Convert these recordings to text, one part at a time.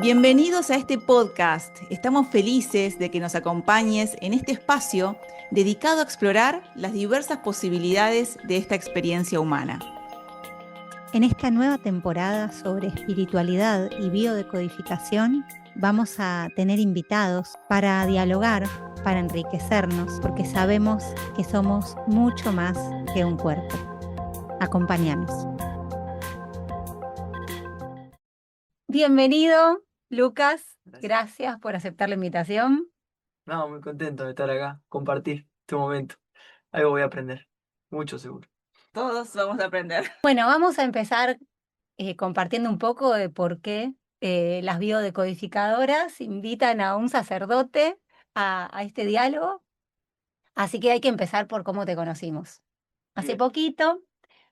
Bienvenidos a este podcast. Estamos felices de que nos acompañes en este espacio dedicado a explorar las diversas posibilidades de esta experiencia humana. En esta nueva temporada sobre espiritualidad y biodecodificación vamos a tener invitados para dialogar, para enriquecernos, porque sabemos que somos mucho más que un cuerpo. Acompáñanos. Bienvenido, Lucas. Gracias por aceptar la invitación. No, muy contento de estar acá, compartir este momento. Algo voy a aprender, mucho seguro. Todos vamos a aprender. Bueno, vamos a empezar compartiendo un poco de por qué las biodecodificadoras invitan a un sacerdote a este diálogo. Así que hay que empezar por cómo te conocimos. Hace Bien. poquito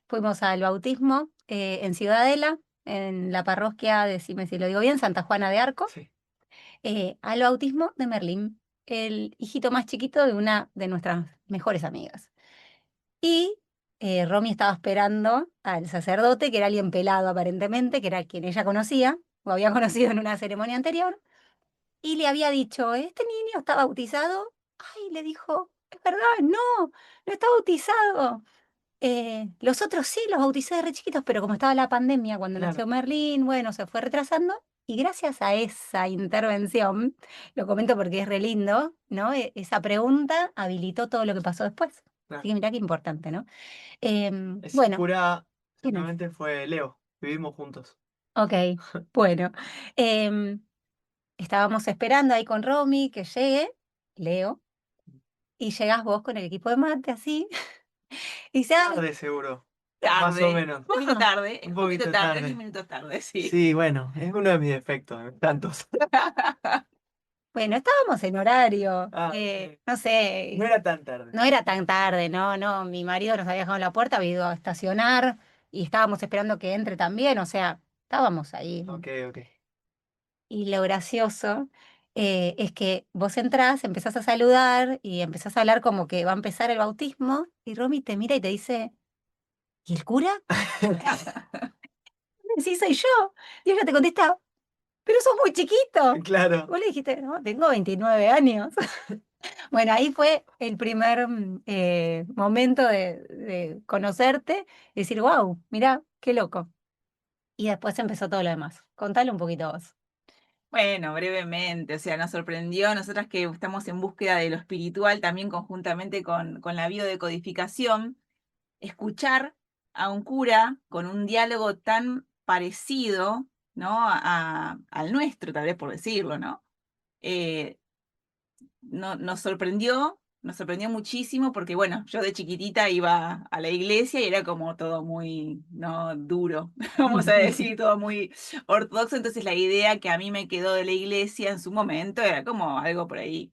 fuimos al bautismo en Ciudadela, en la parroquia, decime si lo digo bien, Santa Juana de Arco, Sí. al bautismo de Merlín, el hijito más chiquito de una de nuestras mejores amigas. Y Romy estaba esperando al sacerdote, que era alguien pelado aparentemente, que era quien ella conocía, o había conocido en una ceremonia anterior, y le había dicho, ¿este niño está bautizado? Ay, le dijo, es verdad, no está bautizado. Los otros sí, los bauticé de re chiquitos, pero como estaba la pandemia cuando Claro. nació Merlín, bueno, se fue retrasando. Y gracias a esa intervención, lo comento porque es re lindo, ¿no? Esa pregunta habilitó todo lo que pasó después. Claro. Así que mirá qué importante, ¿no? Ese Bueno, cura ¿quién es? simplemente fue Leo, vivimos juntos. Ok, bueno. em, Estábamos esperando ahí con Romy que llegue, Leo, y llegás vos con el equipo de mate así, y dice, "Ah, Tarde seguro, más o Tarde, menos. un poquito tarde, Un un poquito poquito tarde, 10 tarde. minutos tarde, sí. Sí, bueno, es uno de mis defectos, tantos. bueno, estábamos en horario, Sí. no No sé, era tan tarde. no era tan tarde, no, mi marido nos había dejado en la puerta, había ido a estacionar y estábamos esperando que entre también, o sea, estábamos ahí. Ok, ok. Y lo gracioso es que vos entrás, empezás a saludar y empezás a hablar como que va a empezar el bautismo y Romy te mira y te dice, ¿y el cura? Sí, soy yo. Y ella te contesta, pero sos muy chiquito. Claro. Vos le dijiste, no, tengo 29 años. Bueno, ahí fue el primer momento de conocerte y decir, wow, mirá, qué loco. Y después empezó todo lo demás. Contale un poquito vos. Bueno, brevemente, o sea, nos sorprendió, nosotras que estamos en búsqueda de lo espiritual, también conjuntamente con la biodecodificación, escuchar a un cura con un diálogo tan parecido, ¿no? Al nuestro, tal vez por decirlo, ¿no? Eh, no, nos sorprendió muchísimo porque, bueno, yo de chiquitita iba a la iglesia y era como todo muy, no, duro, vamos a decir, todo muy ortodoxo. Entonces la idea que a mí me quedó de la iglesia en su momento era como algo por ahí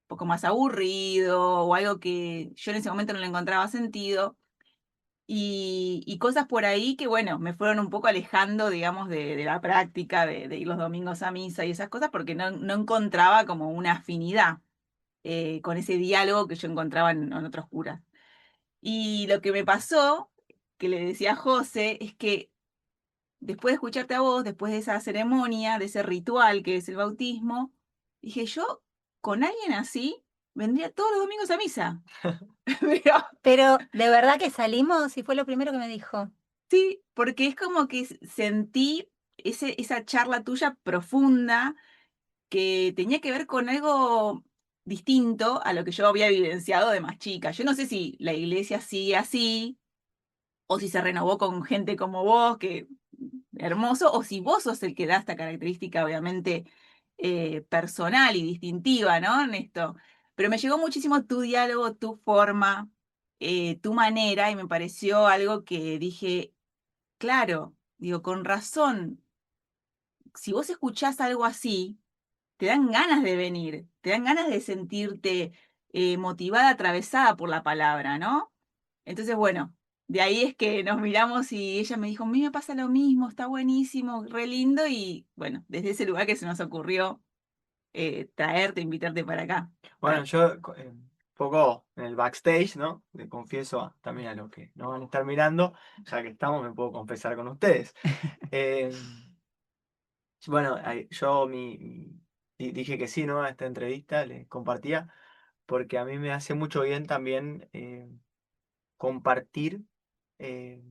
un poco más aburrido o algo que yo en ese momento no le encontraba sentido. Y cosas por ahí que, bueno, me fueron un poco alejando, digamos, de la práctica de ir los domingos a misa y esas cosas porque no encontraba como una afinidad con ese diálogo que yo encontraba en otros curas. Y lo que me pasó, que le decía a José, es que después de escucharte a vos, después de esa ceremonia, de ese ritual que es el bautismo, dije, yo con alguien así vendría todos los domingos a misa. Pero Pero de verdad que salimos y fue lo primero que me dijo. sí, porque es como que sentí esa charla tuya profunda que tenía que ver con algo distinto a lo que yo había vivenciado de más chica. Yo no sé si la iglesia sigue así, o si se renovó con gente como vos, que hermoso, o si vos sos el que da esta característica, obviamente, personal y distintiva, ¿no? En esto. Pero me llegó muchísimo tu diálogo, tu forma, tu manera, y me pareció algo que dije, claro, digo, con razón, si vos escuchás algo así, te dan ganas de venir, te dan ganas de sentirte motivada, atravesada por la palabra, ¿no? Entonces, bueno, de ahí es que nos miramos y ella me dijo, a mí me pasa lo mismo, está buenísimo, re lindo, y bueno, desde ese lugar que se nos ocurrió traerte, invitarte para acá. Bueno, yo un poco en el backstage, ¿no? Le confieso también a los que nos van a estar mirando, ya que estamos, me puedo confesar con ustedes. Eh, Bueno, yo dije que sí, ¿no? A esta entrevista, le compartía, porque a mí me hace mucho bien también compartir eh,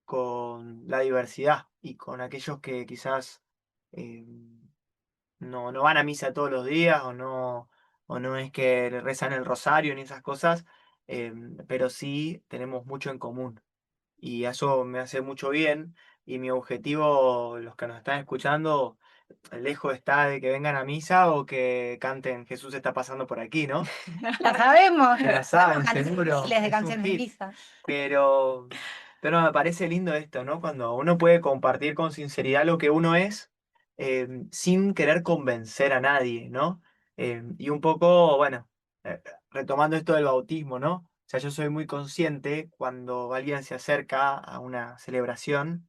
con la diversidad y con aquellos que quizás eh, no van a misa todos los días o no es que rezan el rosario ni esas cosas, pero sí tenemos mucho en común y eso me hace mucho bien y mi objetivo, los que nos están escuchando, lejos está de que vengan a misa o que canten Jesús está pasando por aquí, ¿no? La sabemos. Que la Sabemos saben, seguro, miles de es un canciones de hit. misa. Pero, pero me parece lindo esto, ¿no? Cuando uno puede compartir con sinceridad lo que uno es, sin querer convencer a nadie, ¿no? Y un poco, bueno, retomando esto del bautismo, ¿no? O sea, yo soy muy consciente cuando alguien se acerca a una celebración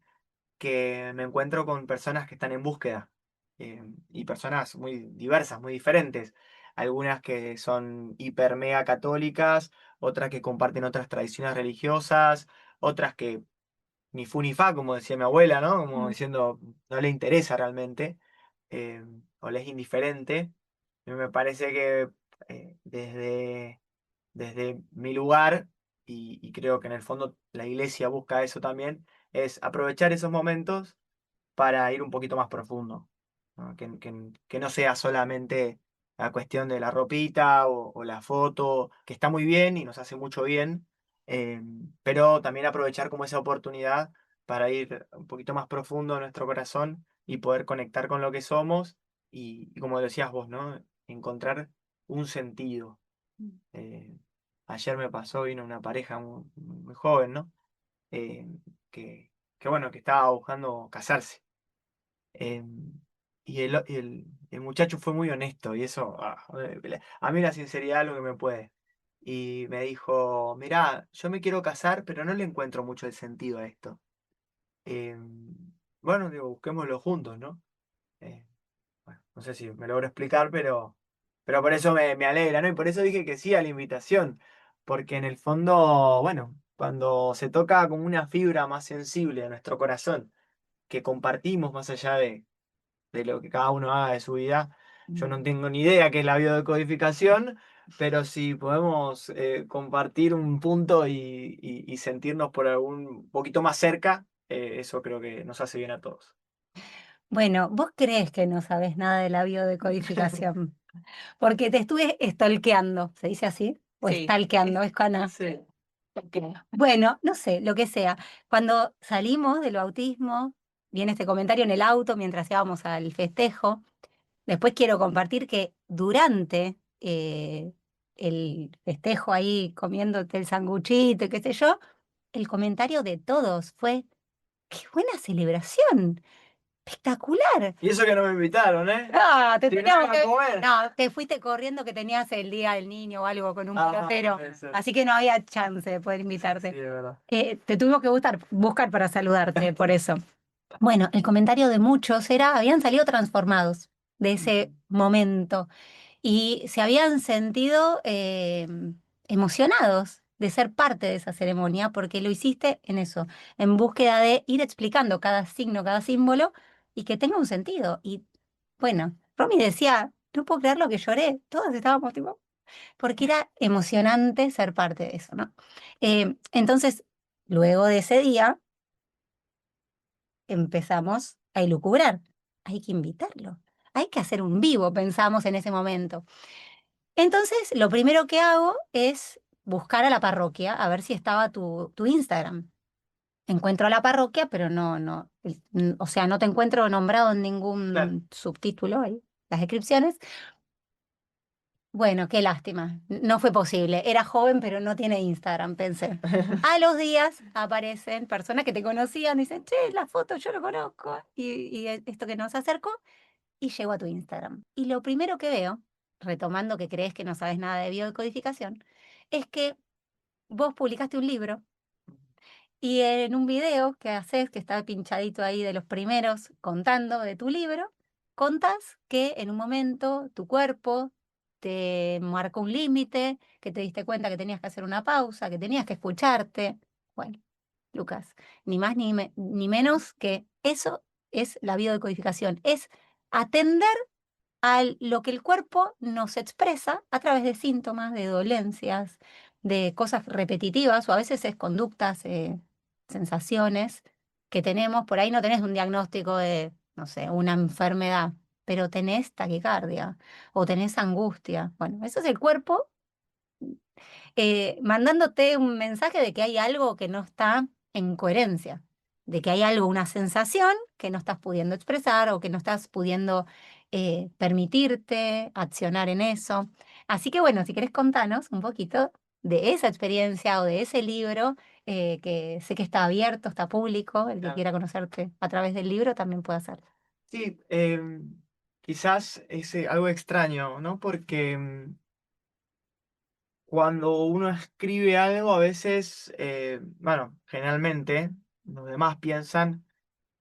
que me encuentro con personas que están en búsqueda y personas muy diversas, muy diferentes. Algunas que son hiper mega católicas, otras que comparten otras tradiciones religiosas, otras que ni fu ni fa, como decía mi abuela, ¿no? Como Mm. diciendo, no le interesa realmente o le es indiferente. Y me parece que desde mi lugar, y creo que en el fondo la iglesia busca eso también, es aprovechar esos momentos para ir un poquito más profundo, ¿no? Que no sea solamente la cuestión de la ropita o la foto, que está muy bien y nos hace mucho bien, eh, pero también aprovechar como esa oportunidad para ir un poquito más profundo en nuestro corazón y poder conectar con lo que somos y como decías vos, ¿no? Encontrar un sentido. Eh, Ayer me pasó, vino una pareja muy joven, ¿no? Eh, que bueno, que estaba buscando casarse. Eh, y el muchacho fue muy honesto y eso, a mí la sinceridad es lo que me puede. Y me dijo, mirá, yo me quiero casar, pero no le encuentro mucho el sentido a esto. Eh, bueno, digo, busquémoslo juntos, ¿no? Eh, bueno, no sé si me logro explicar, pero por eso me alegra, ¿no? Y por eso dije que sí a la invitación, porque en el fondo, bueno, cuando se toca como una fibra más sensible de nuestro corazón, que compartimos más allá de lo que cada uno haga de su vida. Yo no tengo ni idea qué es la biodecodificación, pero si podemos compartir un punto y sentirnos por algún poquito más cerca, eso creo que nos hace bien a todos. Bueno, vos crees que no sabes nada de la biodecodificación, porque te estuve stalkeando, ¿se dice así? O Sí, stalkeando, es cana. Sí. Bueno, no sé, lo que sea. Cuando salimos del bautismo, viene este comentario en el auto mientras íbamos al festejo. Después quiero compartir que durante el festejo ahí comiéndote el sanguchito y qué sé yo, el comentario de todos fue, ¡qué buena celebración! ¡Espectacular! Y eso que no me invitaron, ¿eh? Ah, te Si no teníamos iban a comer. No, te fuiste corriendo que tenías el día del niño o algo con un Ah, pelotero, puede ser. así que no había chance de poder Sí, invitarte. es verdad. Te tuvimos que buscar para saludarte, por eso. Bueno, el comentario de muchos era, habían salido transformados de ese momento y se habían sentido emocionados de ser parte de esa ceremonia porque lo hiciste en eso, en búsqueda de ir explicando cada signo, cada símbolo y que tenga un sentido. Y bueno, Romy decía, no puedo creer lo que lloré, todos estábamos tipo, porque era emocionante ser parte de eso, ¿no? Entonces, luego de ese día empezamos a elucubrar. Hay que invitarlo. Hay que hacer un vivo, pensamos en ese momento. Entonces, lo primero que hago es buscar a la parroquia a ver si estaba tu Instagram. Encuentro a la parroquia, pero o sea, no te encuentro nombrado en Claro. ningún subtítulo ahí, las descripciones. Bueno, qué lástima. No fue posible. Era joven, pero no tiene Instagram, pensé. A los días aparecen personas que te conocían, dicen, che, la foto yo lo conozco. Y esto que nos acercó, y llego a tu Instagram. Y lo primero que veo, retomando que crees que no sabes nada de biodecodificación, es que vos publicaste un libro y en un video que haces, que está pinchadito ahí de los primeros contando de tu libro, contás que en un momento tu cuerpo te marcó un límite, que te diste cuenta que tenías que hacer una pausa, que tenías que escucharte. Bueno, Lucas, ni más ni menos que eso es la biodecodificación, es atender a lo que el cuerpo nos expresa a través de síntomas, de dolencias, de cosas repetitivas o a veces es conductas, sensaciones que tenemos. Por ahí no tenés un diagnóstico de, no sé, una enfermedad, pero tenés taquicardia o tenés angustia. Bueno, eso es el cuerpo mandándote un mensaje de que hay algo que no está en coherencia, de que hay algo, una sensación que no estás pudiendo expresar o que no estás pudiendo permitirte accionar en eso. Así que bueno, si querés contanos un poquito de esa experiencia o de ese libro, que sé que está abierto, está público, el que Claro. quiera conocerte a través del libro también puede hacerlo. Sí, quizás es algo extraño, ¿no? Porque cuando uno escribe algo, a veces, bueno, generalmente los demás piensan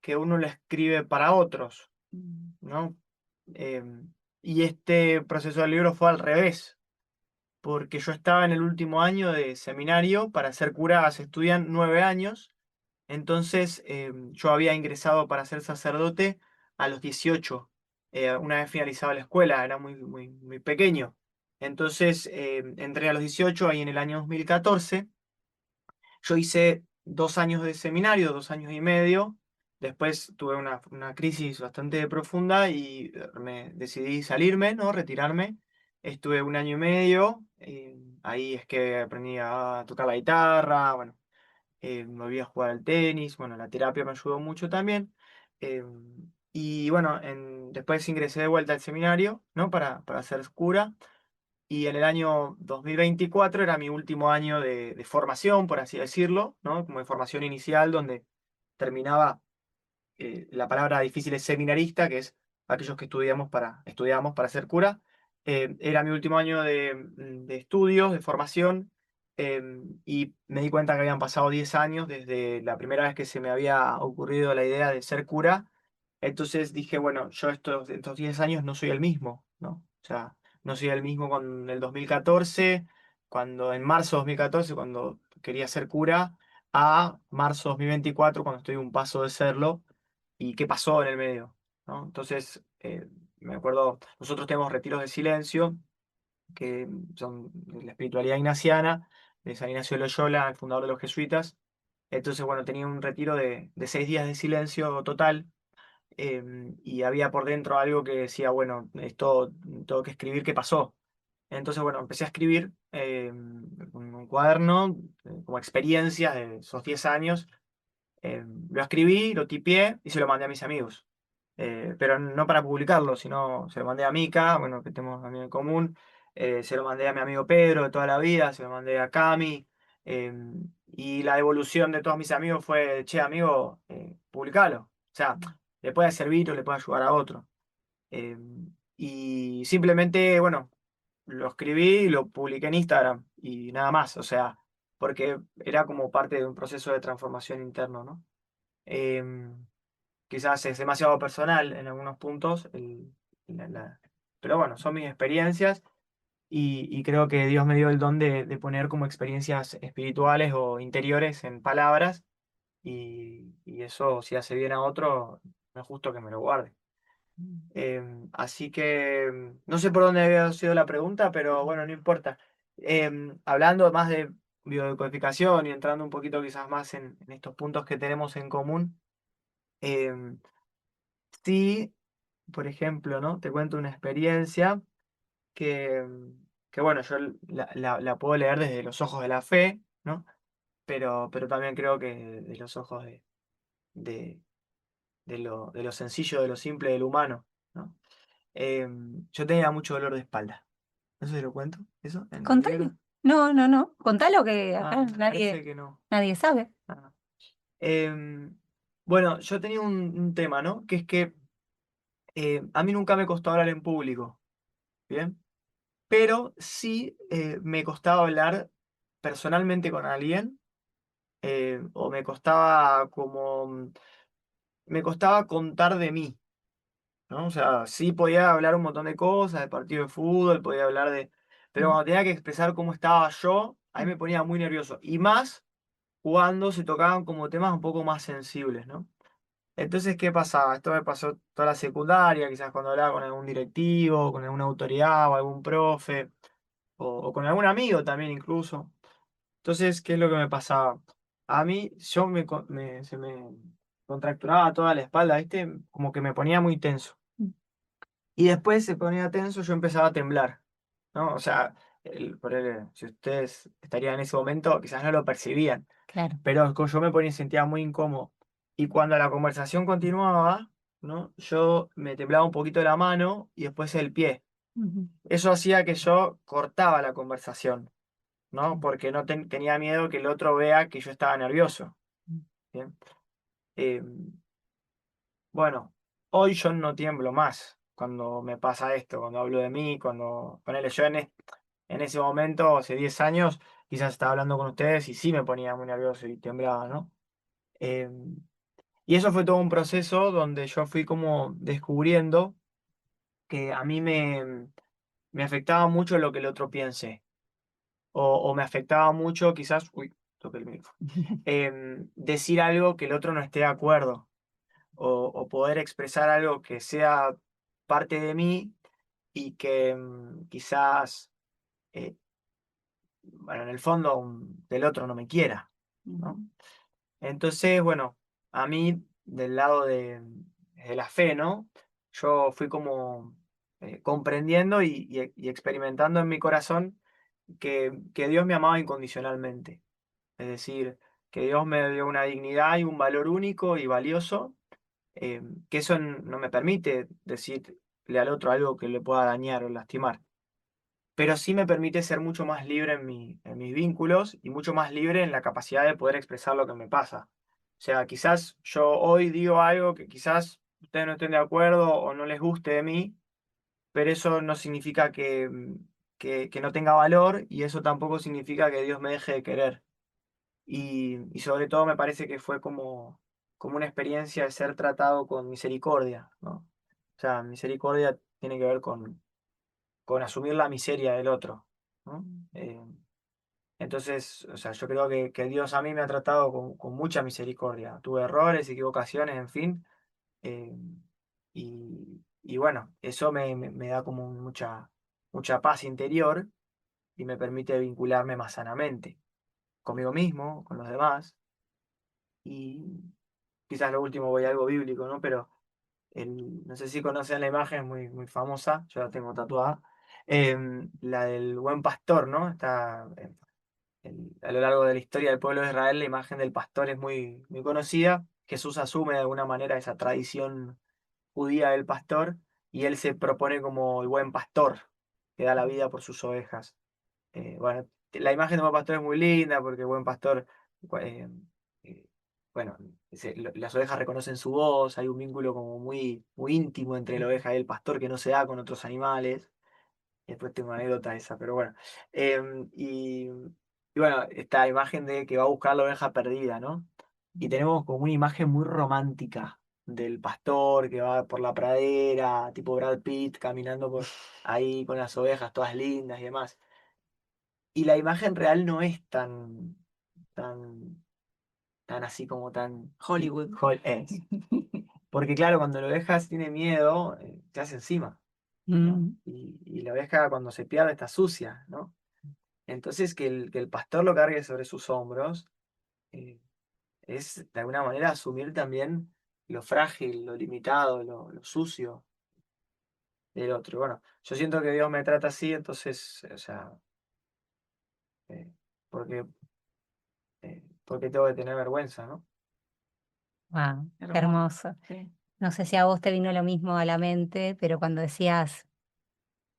que uno lo escribe para otros, ¿no? Y este proceso del libro fue al revés, porque yo estaba en el último año de seminario, para ser cura se estudian 9 años, entonces yo había ingresado para ser sacerdote a los 18, una vez finalizada la escuela, era muy, muy, muy pequeño. Entonces entré a los 18 ahí en el año 2014. Yo hice 2 años de seminario, 2 años y medio. Después tuve una crisis bastante profunda y me decidí salirme, ¿no? Retirarme. Estuve 1 año y medio. Ahí es que aprendí a tocar la guitarra, bueno, me volví a jugar al tenis, bueno, la terapia me ayudó mucho también. eh, y bueno, después ingresé de vuelta al seminario, ¿no? Para ser cura. Y en el año 2024 era mi último año de formación, por así decirlo, ¿no? Como de formación inicial, donde terminaba, la palabra difícil es seminarista, que es aquellos que estudiamos para ser cura. Era mi último año de estudios, de formación, eh, y me di cuenta que habían pasado 10 años desde la primera vez que se me había ocurrido la idea de ser cura. Entonces dije, bueno, yo estos 10 años no soy el mismo, ¿no? O sea, no soy el mismo con el 2014, cuando en marzo de 2014, cuando quería ser cura, a marzo 2024, cuando estoy a un paso de serlo, y qué pasó en el medio, ¿no? Entonces, me acuerdo, nosotros tenemos retiros de silencio, que son de la espiritualidad ignaciana, de San Ignacio de Loyola, el fundador de los jesuitas. Entonces, bueno, tenía un retiro de 6 días de silencio total, y había por dentro algo que decía, bueno, esto tengo que escribir qué pasó. Entonces, bueno, empecé a escribir un cuaderno, como experiencias de esos 10 años. Lo escribí, lo tipié y se lo mandé a mis amigos. Pero no para publicarlo, sino se lo mandé a Mica, bueno, que tenemos también en común. Se lo mandé a mi amigo Pedro de toda la vida, se lo mandé a Cami. eh, y la devolución de todos mis amigos fue, che, amigo, publicalo. O sea, le puede servir o le puede ayudar a otro. Eh, y simplemente, bueno, lo escribí y lo publiqué en Instagram y nada más, o sea, porque era como parte de un proceso de transformación interno, ¿no? Em, Quizás es demasiado personal en algunos puntos, la- la- pero bueno, son mis experiencias y creo que Dios me dio el don de poner como experiencias espirituales o interiores en palabras y eso si hace bien a otro, no es justo que me lo guarde. Así que no sé por dónde había sido la pregunta, pero bueno, no importa. Hablando más de biodecodificación y entrando un poquito quizás más en estos puntos que tenemos en común, em, sí, por ejemplo, ¿no? Te cuento una experiencia que bueno, yo la puedo leer desde los ojos de la fe, ¿no? Pero también creo que de los ojos de, de lo sencillo, de lo simple del humano, ¿no? Yo tenía mucho dolor de espalda. ¿No sé si lo cuento? ¿Eso? ¿En el Contalo. libro? No, no, no. Contalo que acá Parece nadie, que no. nadie sabe. Ah. Em, bueno, yo tenía un tema, ¿no? Que es que a mí nunca me costó hablar en público, ¿bien? Pero sí me costaba hablar personalmente con alguien, o me costaba contar de mí, ¿no? O sea, sí podía hablar un montón de cosas, de partido de fútbol, podía hablar de... Pero Mm. cuando tenía que expresar cómo estaba yo, ahí me ponía muy nervioso. Y más cuando se tocaban como temas un poco más sensibles, ¿no? Entonces, ¿qué pasaba? Esto me pasó toda la secundaria, quizás cuando hablaba con algún directivo, con alguna autoridad o algún profe, o con algún amigo también incluso. Entonces, ¿qué es lo que me pasaba? A mí, se me contracturaba toda la espalda, ¿viste? Como que me ponía muy tenso. Y después se ponía tenso, yo empezaba a temblar, ¿no? O sea, si ustedes estarían en ese momento, quizás no lo percibían, Claro. pero yo me ponía, sentía muy incómodo. Y cuando la conversación continuaba, ¿no? Yo me temblaba un poquito la mano y después el pie. Ujú. Eso hacía que yo cortaba la conversación, ¿no? Porque no tenía miedo que el otro vea que yo estaba nervioso. ¿Bien? Eh, bueno, hoy yo no tiemblo más cuando me pasa esto, cuando hablo de mí, cuando, ponele yo en ese momento, hace 10 años, quizás estaba hablando con ustedes y sí me ponía muy nervioso y temblaba, ¿no? Eh, y eso fue todo un proceso donde yo fui como descubriendo que a mí me afectaba mucho lo que el otro piense, o me afectaba mucho quizás, uy, toqué el micrófono, decir algo que el otro no esté de acuerdo, o poder expresar algo que sea parte de mí y que quizás, bueno, en el fondo del otro no me quiera, ¿no? Ujú. Entonces, bueno, a mí del lado de la fe, ¿no? Yo fui como comprendiendo y experimentando en mi corazón que Dios me amaba incondicionalmente. Es decir, que Dios me dio una dignidad y un valor único y valioso, que eso no me permite decirle al otro algo que le pueda dañar o lastimar, pero sí me permite ser mucho más libre en mis vínculos y mucho más libre en la capacidad de poder expresar lo que me pasa. O sea, quizás yo hoy digo algo que quizás ustedes no estén de acuerdo o no les guste de mí, pero eso no significa que no tenga valor, y eso tampoco significa que Dios me deje de querer. Y sobre todo me parece que fue como una experiencia de ser tratado con misericordia, ¿no? O sea, misericordia tiene que ver con asumir la miseria del otro, ¿no? Eh, entonces, o sea, yo creo que Dios a mí me ha tratado con mucha misericordia. Tuve errores, equivocaciones, en fin. eh, y bueno, eso me da como mucha paz interior y me permite vincularme más sanamente conmigo mismo, con los demás. Y quizás lo último voy a algo bíblico, ¿no? Pero no sé si conocen la imagen muy, muy famosa, yo la tengo tatuada, la del buen pastor, ¿no? Está a lo largo de la historia del pueblo de Israel, la imagen del pastor es muy, muy conocida. Jesús asume de alguna manera esa tradición judía del pastor y él se propone como el buen pastor que da la vida por sus ovejas. Bueno, la imagen de buen pastor es muy linda porque el buen pastor, eh, eh, bueno, las ovejas reconocen su voz, hay un vínculo como muy, muy íntimo entre la oveja y el pastor que no se da con otros animales. Y después tengo una anécdota esa, pero bueno. Y bueno, esta imagen de que va a buscar la oveja perdida, ¿no? Y tenemos como una imagen muy romántica del pastor que va por la pradera, tipo Brad Pitt, caminando por ahí con las ovejas todas lindas y demás. Y la imagen real no es tan, tan así como tan... Hollywood. Es. Porque claro, cuando la oveja tiene miedo, se hace encima, ¿no? Mm. Y la oveja cuando se pierde está sucia, ¿no? Entonces que el pastor lo cargue sobre sus hombros, eh, es de alguna manera asumir también lo frágil, lo limitado, lo sucio del otro. Y bueno, yo siento que Dios me trata así, entonces, o sea, eh, porque, porque tengo que tener vergüenza, ¿no? Wow, qué Hermoso. hermoso. Sí. No sé si a vos te vino lo mismo a la mente, pero cuando decías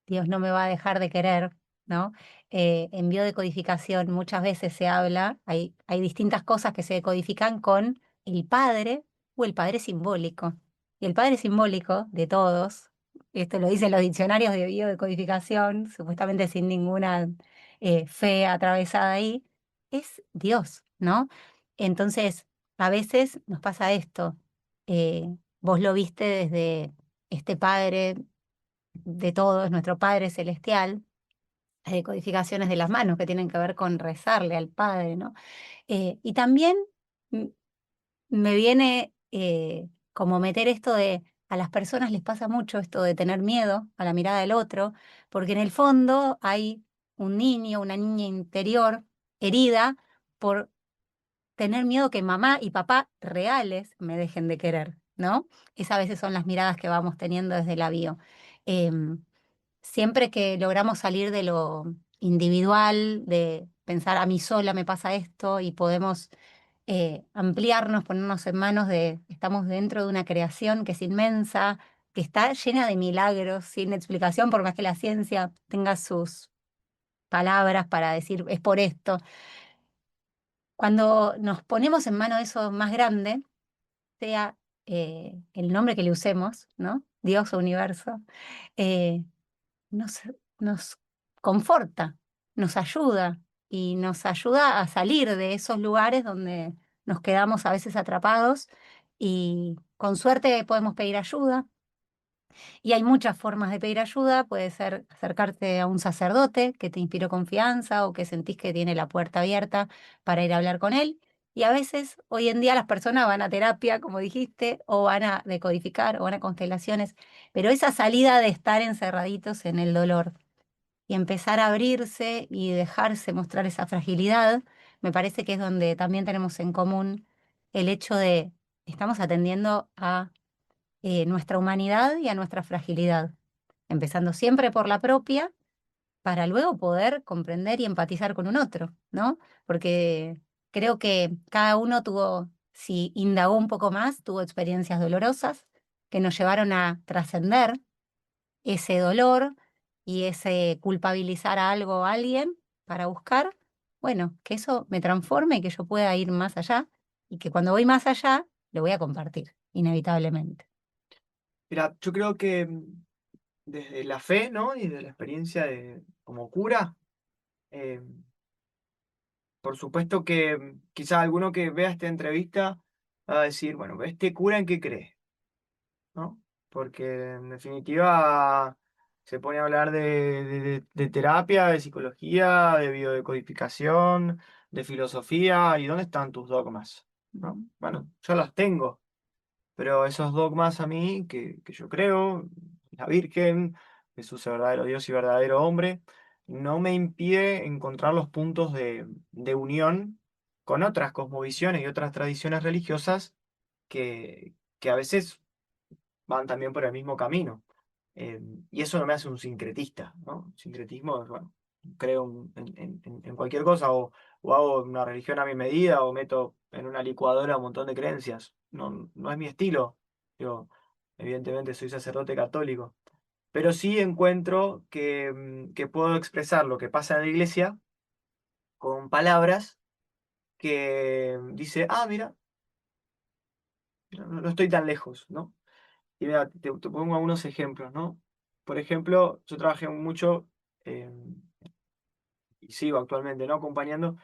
Dios no me va a dejar de querer, ¿no? En biodecodificación muchas veces se habla, hay distintas cosas que se decodifican con el padre o el padre simbólico. Y el padre simbólico de todos, esto lo dicen los diccionarios de biodecodificación, supuestamente sin ninguna fe atravesada ahí, es Dios, ¿no? Entonces, a veces nos pasa esto. Vos lo viste desde este padre de todos, nuestro Padre Celestial, codificaciones de las manos que tienen que ver con rezarle al Padre, ¿no? Y también mm, me viene como meter esto de, a las personas les pasa mucho esto de tener miedo a la mirada del otro, porque en el fondo hay un niño, una niña interior herida por tener miedo que mamá y papá reales me dejen de querer, ¿no? Esas a veces son las miradas que vamos teniendo desde la bio. Em, Siempre que logramos salir de lo individual, de pensar a mí sola me pasa esto y podemos ampliarnos, ponernos en manos de, estamos dentro de una creación que es inmensa, que está llena de milagros, sin explicación, por más que la ciencia tenga sus palabras para decir es por esto. Cuando nos ponemos en manos de eso más grande, sea el nombre que le usemos, ¿no? Dios o universo, eh, nos, nos conforta, nos ayuda y nos ayuda a salir de esos lugares donde nos quedamos a veces atrapados y con suerte podemos pedir ayuda. Y hay muchas formas de pedir ayuda, puede ser acercarte a un sacerdote que te inspiró confianza o que sentís que tiene la puerta abierta para ir a hablar con él. Y a veces, hoy en día, las personas van a terapia, como dijiste, o van a decodificar, o van a constelaciones, pero esa salida de estar encerraditos en el dolor y empezar a abrirse y dejarse mostrar esa fragilidad, me parece que es donde también tenemos en común el hecho de estamos atendiendo a nuestra humanidad y a nuestra fragilidad, empezando siempre por la propia para luego poder comprender y empatizar con un otro, ¿no? Porque creo que cada uno tuvo, si indagó un poco más, tuvo experiencias dolorosas que nos llevaron a trascender ese dolor y ese culpabilizar a algo o a alguien para buscar, bueno, que eso me transforme y que yo pueda ir más allá y que cuando voy más allá lo voy a compartir, inevitablemente. Mira, yo creo que desde la fe, ¿no? Y de la experiencia como cura, eh, por supuesto que quizás alguno que vea esta entrevista va a decir, bueno, ¿este cura en qué cree? ¿No? Porque en definitiva se pone a hablar de terapia, de psicología, de biodecodificación, de filosofía, ¿y dónde están tus dogmas? ¿No? Bueno, yo los tengo, pero esos dogmas a mí, que yo creo, la Virgen, Jesús es verdadero Dios y verdadero hombre, no me impide encontrar los puntos de unión con otras cosmovisiones y otras tradiciones religiosas que a veces van también por el mismo camino. Eh, y eso no me hace un sincretista, ¿no? Sincretismo es, bueno, creo en cualquier cosa o hago una religión a mi medida o meto en una licuadora un montón de creencias. No, no es mi estilo. Yo, evidentemente, soy sacerdote católico. Pero sí encuentro que puedo expresar lo que pasa en la iglesia con palabras que dice, ah, mira, no estoy tan lejos, ¿no? Y mira, te pongo algunos ejemplos, ¿no? Por ejemplo, yo trabajé mucho, eh, y sigo actualmente, ¿no? Acompañando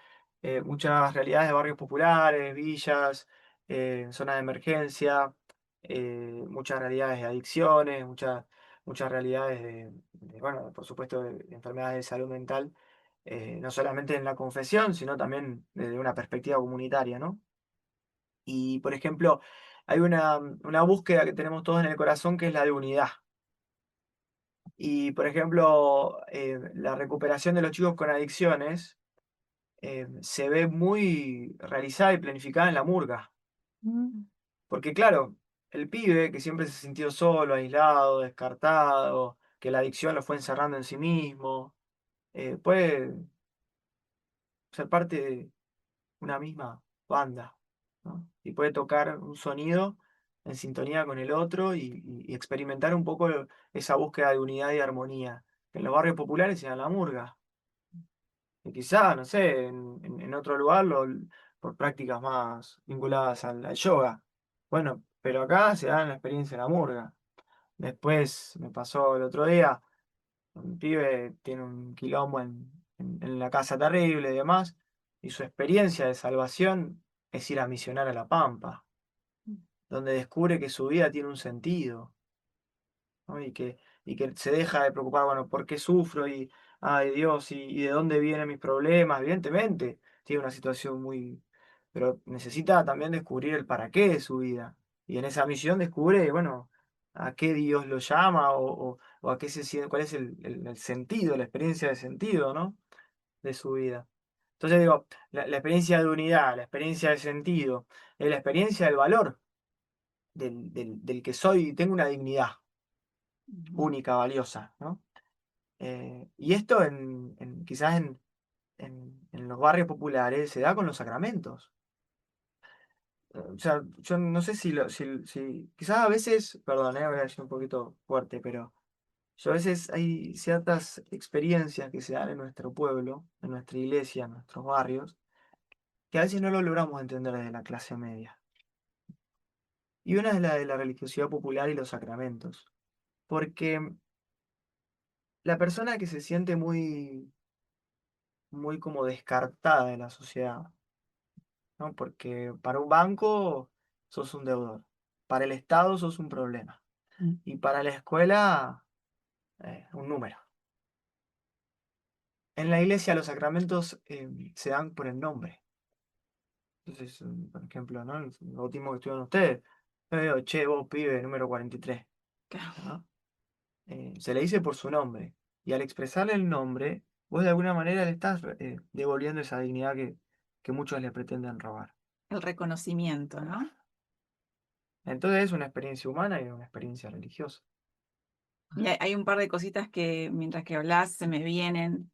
muchas realidades de barrios populares, villas, zonas de emergencia, muchas realidades de adicciones, muchas realidades bueno, por supuesto, de enfermedades de salud mental, no solamente en la confesión, sino también desde una perspectiva comunitaria, ¿no? Y, por ejemplo, hay una búsqueda que tenemos todos en el corazón que es la de unidad. Y, por ejemplo, la recuperación de los chicos con adicciones se ve muy realizada y planificada en la murga. Mm. Porque, claro, el pibe que siempre se sintió solo, aislado, descartado, que la adicción lo fue encerrando en sí mismo, puede ser parte de una misma banda, ¿no? Y puede tocar un sonido en sintonía con el otro y experimentar un poco esa búsqueda de unidad y armonía, que en los barrios populares se da en la murga. Y quizá, no sé, en otro lugar por prácticas más vinculadas al yoga. Bueno, pero acá se da la experiencia en la murga. Después me pasó el otro día, un pibe tiene un quilombo en la casa terrible y demás, y su experiencia de salvación es ir a misionar a La Pampa, donde descubre que su vida tiene un sentido, ¿no? Y que se deja de preocupar, bueno, ¿por qué sufro? Y, ay Dios, y de dónde vienen mis problemas. Evidentemente, tiene una situación muy... pero necesita también descubrir el para qué de su vida. Y en esa misión descubre, bueno, a qué Dios lo llama o a qué se siente, cuál es el sentido, la experiencia de sentido, ¿no? De su vida. Entonces digo, la experiencia de unidad, la experiencia de sentido, es la experiencia del valor del que soy, tengo una dignidad Ujú. única, valiosa, ¿no? Y esto quizás en los barrios populares se da con los sacramentos. O sea, yo no sé si quizás a veces, perdón, voy a decir un poquito fuerte, pero yo a veces hay ciertas experiencias que se dan en nuestro pueblo, en nuestra iglesia, en nuestros barrios, que a veces no lo logramos entender desde la clase media. Y una es la de la religiosidad popular y los sacramentos. Porque la persona que se siente muy como descartada de la sociedad, ¿no? Porque para un banco sos un deudor, para el Estado sos un problema, y para la escuela un número. En la iglesia los sacramentos se dan por el nombre. Entonces, por ejemplo, ¿no? El bautismo que estuvieron ustedes, yo digo, che, vos pibe número 43, Claro. ¿no? Se le dice por su nombre. Y al expresarle el nombre, vos de alguna manera le estás devolviendo esa dignidad que muchos le pretenden robar. El reconocimiento, ¿no? Entonces es una experiencia humana y una experiencia religiosa. Y hay un par de cositas que mientras que hablas se me vienen.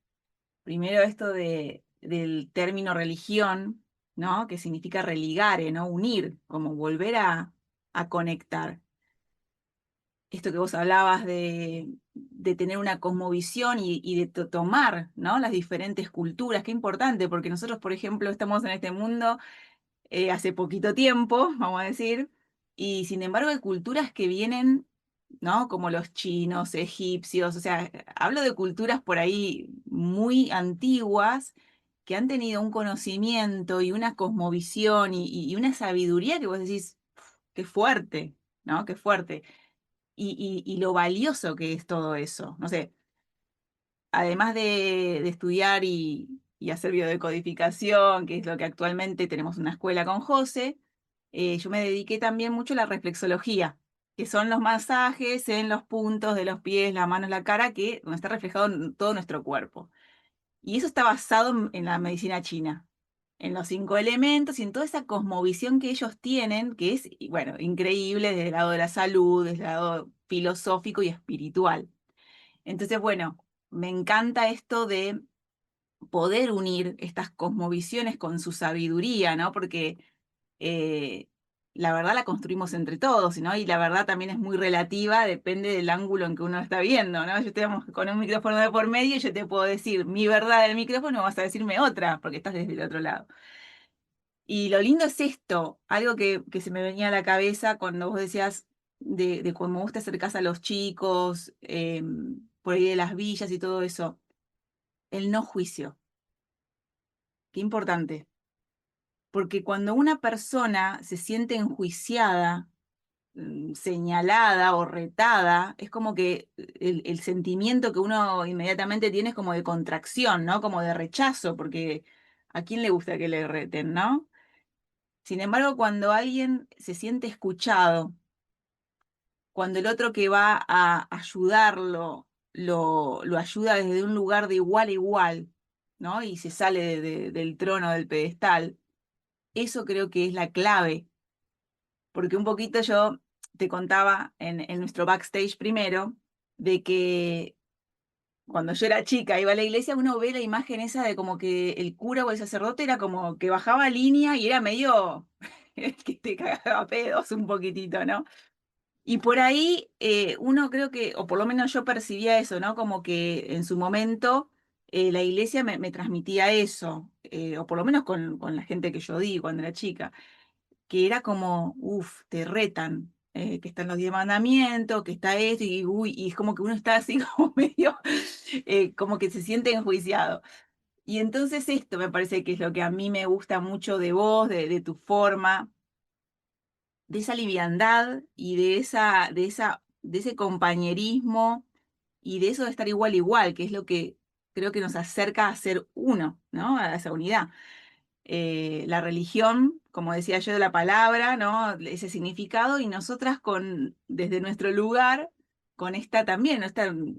Primero esto del término religión, ¿no? Que significa religare, ¿no? Unir, como volver a conectar. Esto que vos hablabas de tener una cosmovisión y de tomar, ¿no? Las diferentes culturas, qué importante, porque nosotros, por ejemplo, estamos en este mundo hace poquito tiempo, vamos a decir, y sin embargo hay culturas que vienen, ¿no? Como los chinos, egipcios, o sea, hablo de culturas por ahí muy antiguas que han tenido un conocimiento y una cosmovisión y una sabiduría que vos decís, qué fuerte, ¿no? Qué fuerte. Y lo valioso que es todo eso. No sé, además de estudiar y hacer biodecodificación, que es lo que actualmente tenemos una escuela con José, yo me dediqué también mucho a la reflexología, que son los masajes en los puntos de los pies, la mano, la cara, que donde está reflejado en todo nuestro cuerpo. Y eso está basado en la medicina china, en los 5 elementos y en toda esa cosmovisión que ellos tienen, que es, y bueno, increíble desde el lado de la salud, desde el lado filosófico y espiritual. Entonces, bueno, me encanta esto de poder unir estas cosmovisiones con su sabiduría, ¿no? Porque eh, la verdad la construimos entre todos, ¿no? Y la verdad también es muy relativa, depende del ángulo en que uno está viendo, ¿no? Yo estamos con un micrófono de por medio y yo te puedo decir mi verdad del micrófono, vas a decirme otra, porque estás desde el otro lado. Y lo lindo es esto, algo que se me venía a la cabeza cuando vos decías de cómo vos te acercás a los chicos, por ahí de las villas y todo eso, el no juicio. Qué importante. Porque cuando una persona se siente enjuiciada, señalada o retada, es como que el sentimiento que uno inmediatamente tiene es como de contracción, ¿no? Como de rechazo, porque ¿a quién le gusta que le reten, no? Sin embargo, cuando alguien se siente escuchado, cuando el otro que va a ayudarlo lo ayuda desde un lugar de igual a igual, ¿no? Y se sale del trono, del pedestal, eso creo que es la clave, porque un poquito yo te contaba en nuestro backstage primero, de que cuando yo era chica, iba a la iglesia, uno ve la imagen esa de como que el cura o el sacerdote era como que bajaba línea y era medio que te cagaba pedos un poquitito, ¿no? Y por ahí uno creo que, o por lo menos yo percibía eso, ¿no? Como que en su momento la iglesia me transmitía eso, o por lo menos con la gente que yo di cuando era chica, que era como, uff, te retan, que están los 10 mandamientos, que está esto, y, uy, y es como que uno está así como medio, como que se siente enjuiciado. Y entonces esto me parece que es lo que a mí me gusta mucho de vos, de tu forma, de esa liviandad y de ese compañerismo y de eso de estar igual, que es lo que creo que nos acerca a ser uno, ¿no? A esa unidad. la religión, como decía yo, de la palabra, ¿no? Ese significado, y nosotras desde nuestro lugar, con esta también, ¿no?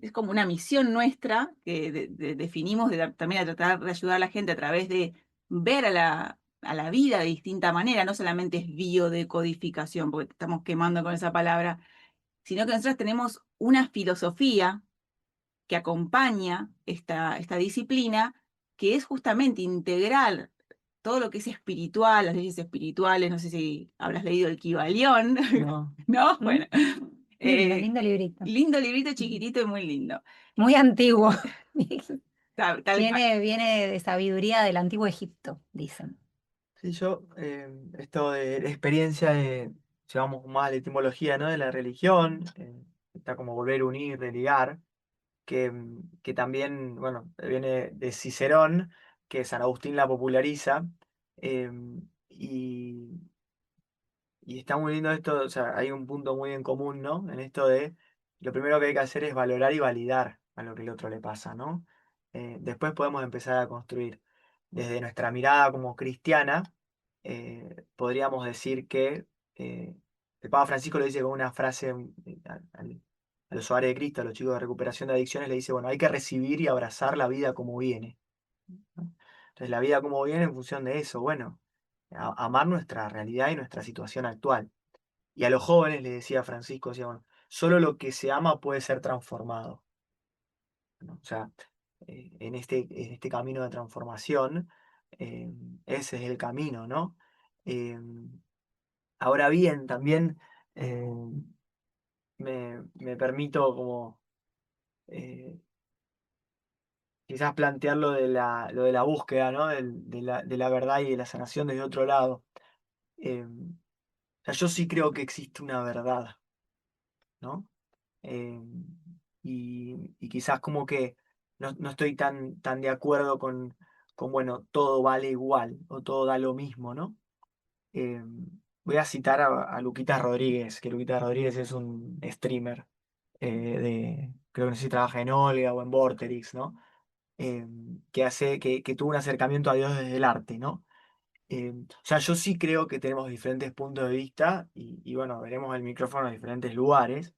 Es como una misión nuestra que definimos también a tratar de ayudar a la gente a través de ver a la vida de distinta manera, no solamente es biodecodificación, porque estamos quemando con esa palabra, sino que nosotros tenemos una filosofía que acompaña esta disciplina, que es justamente integrar todo lo que es espiritual, las leyes espirituales. No sé si habrás leído el Kybalión, No. ¿no? ¿Mm? Bueno, Lindo, lindo librito. lindo librito, chiquitito y muy lindo. Muy antiguo. Tal cual. Viene de sabiduría del antiguo Egipto, dicen. Sí, yo, esto de la experiencia llevamos más a la etimología, ¿no? De la religión, está como volver a unir, religar, que también, bueno, viene de Cicerón, que San Agustín la populariza, y, y está muy lindo esto, o sea, hay un punto muy en común, ¿no? En esto de, lo primero que hay que hacer es valorar y validar a lo que el otro le pasa, ¿no? Después podemos empezar a construir. Desde nuestra mirada como cristiana, podríamos decir que el Papa Francisco lo dice con una frase a los hogares de Cristo, a los chicos de recuperación de adicciones, le dice, bueno, hay que recibir y abrazar la vida como viene, ¿no? Entonces, la vida como viene en función de eso, bueno, amar nuestra realidad y nuestra situación actual. Y a los jóvenes les decía Francisco, decía, bueno, solo lo que se ama puede ser transformado, ¿no? O sea, en este camino de transformación, ese es el camino, ¿no? Eh, Ahora bien, también eh, me permito como eh, quizás plantear lo de la búsqueda, ¿no? De la verdad y de la sanación desde otro lado. O sea, yo sí creo que existe una verdad, ¿no? Eh, y quizás como que no estoy tan de acuerdo bueno, todo vale igual o todo da lo mismo, ¿no? Eh, Voy a citar a Luquitas Rodríguez, que Luquitas Rodríguez es un streamer creo que no sé si trabaja en Olga o en Vorterix, ¿no? Que tuvo un acercamiento a Dios desde el arte, ¿no? O sea, yo sí creo que tenemos diferentes puntos de vista y bueno, veremos el micrófono en diferentes lugares.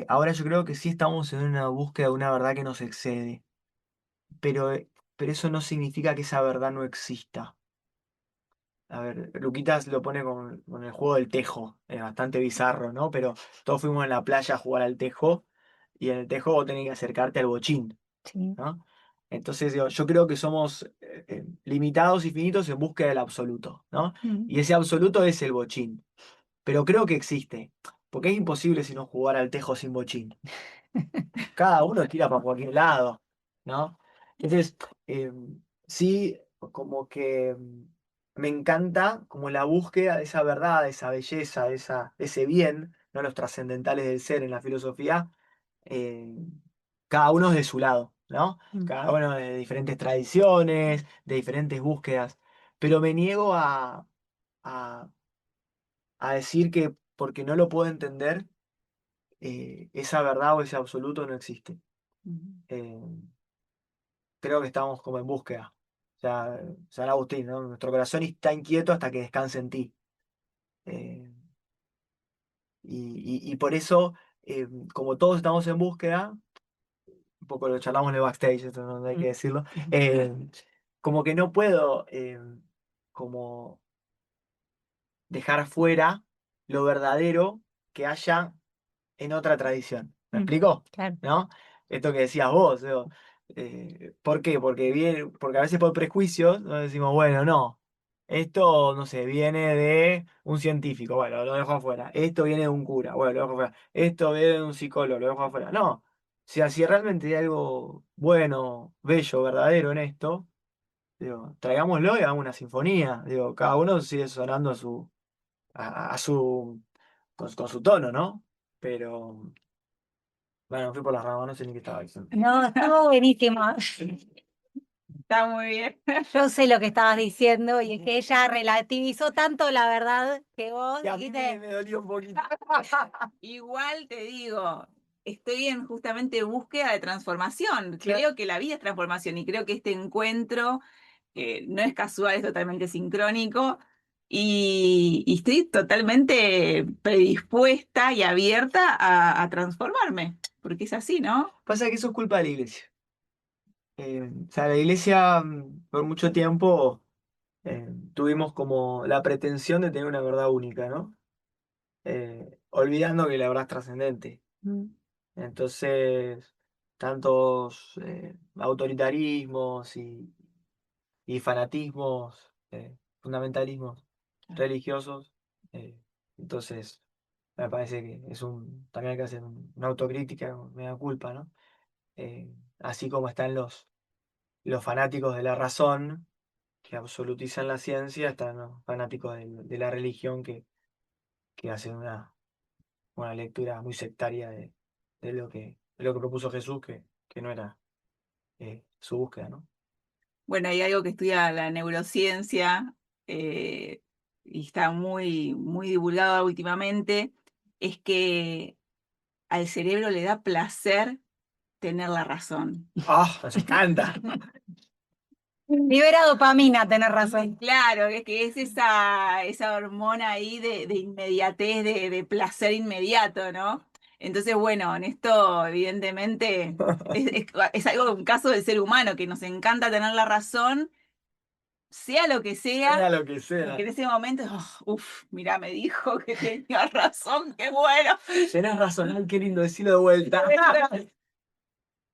Ahora yo creo que sí estamos en una búsqueda de una verdad que nos excede, pero eso no significa que esa verdad no exista. A ver, Luquitas lo pone con el juego del tejo, es bastante bizarro, ¿no? Pero todos fuimos en la playa a jugar al tejo y en el tejo vos tenés que acercarte al bochín, Sí. ¿no? Entonces, digo, yo creo que somos limitados y finitos en búsqueda del absoluto, ¿no? Mm. Y ese absoluto es el bochín, pero creo que existe, porque es imposible si no jugar al tejo sin bochín. Cada uno tira para cualquier lado, ¿no? Entonces, eh, sí, como que me encanta como la búsqueda de esa verdad, de esa belleza, de ese bien, ¿no? Los trascendentales del ser en la filosofía, eh, cada uno de su lado, ¿no? Mm. Cada uno de diferentes tradiciones, de diferentes búsquedas, pero me niego a, a decir que porque no lo puedo entender, esa verdad o ese absoluto no existe. Mm. Eh, Creo que estamos como en búsqueda. O sea, San Agustín, ¿no? Nuestro corazón está inquieto hasta que descanse en ti. Eh, y por eso, como todos estamos en búsqueda, un poco lo charlamos en el backstage, esto no hay que Mm. decirlo, como que no puedo como dejar fuera lo verdadero que haya en otra tradición. ¿Me Mm. explico? Claro. ¿No? Esto que decías vos, digo, ¿por qué? Porque a veces por prejuicios nos decimos, bueno, no, esto, no sé, viene de un científico, bueno, lo dejo afuera. Esto viene de un cura, bueno, lo dejo afuera. Esto viene de un psicólogo, lo dejo afuera. No, o sea, si realmente hay algo bueno, bello, verdadero en esto, digo, traigámoslo y hagamos una sinfonía. Digo, cada uno sigue sonando a su, con su tono, ¿no? Pero... Bueno, fui por las ramas, no sé ni qué estaba diciendo. No, estuvo buenísimo. Está muy bien. Yo sé lo que estabas diciendo y es que ella relativizó tanto la verdad que vos Y a mí dijiste, me dolió un poquito. Igual te digo, estoy en justamente búsqueda de transformación. Claro. Creo que la vida es transformación y creo que este encuentro que no es casual, es totalmente sincrónico. Y estoy totalmente predispuesta y abierta a transformarme, porque es así, ¿no? Pasa que eso es culpa de la iglesia. O sea, la iglesia por mucho tiempo tuvimos como la pretensión de tener una verdad única, ¿no? Olvidando que la verdad es trascendente. Mm. Entonces, tantos autoritarismos y fanatismos, fundamentalismos religiosos. eh, entonces, me parece que también hay que hacer una autocrítica, me da culpa, ¿no? Así como están los fanáticos de la razón, que absolutizan la ciencia, están los fanáticos de la religión que hacen una lectura muy sectaria de lo que propuso Jesús, que no era su búsqueda, ¿no? Bueno, hay algo que estudia la neurociencia y está muy, muy divulgado últimamente, es que al cerebro le da placer tener la razón. ¡Ah! ¡Me encanta! Libera dopamina, tenés razón. Claro, es que es esa hormona ahí de inmediatez, de placer inmediato, ¿no? Entonces, bueno, en esto evidentemente es algo, un caso del ser humano, que nos encanta tener la razón, sea lo que Sea sea, lo que porque sea. en ese momento, uff, mira, me dijo que tenía razón, qué bueno. Tenés razón, ay, qué lindo decirlo de vuelta.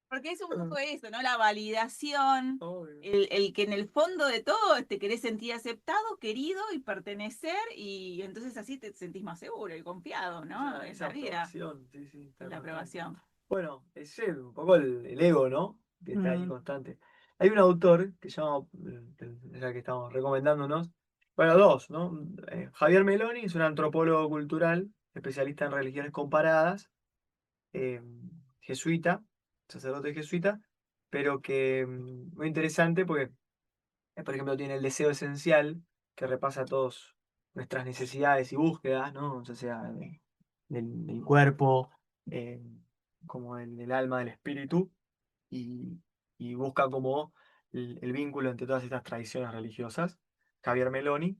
Porque es un poco eso, ¿no? La validación, Obvio. el que en el fondo de todo te querés sentir aceptado, querido y pertenecer, y entonces así te sentís más seguro y confiado, ¿no? En Esa la vida, aprobación, sí, sí, en tal la cual, tal cual. aprobación. Bueno, es un poco el ego, ¿no? Que está ahí Mm. constante. Hay un autor que se llama, ya que estamos recomendándonos, bueno, dos, ¿no? Javier Meloni es un antropólogo cultural, especialista en religiones comparadas, eh, jesuita, sacerdote jesuita, pero que muy interesante porque, por ejemplo, tiene el deseo esencial que repasa todas nuestras necesidades y búsquedas, ¿no? Ya sea del cuerpo, eh, como del alma, del espíritu, y, y busca como el vínculo entre todas estas tradiciones religiosas. Javier Meloni.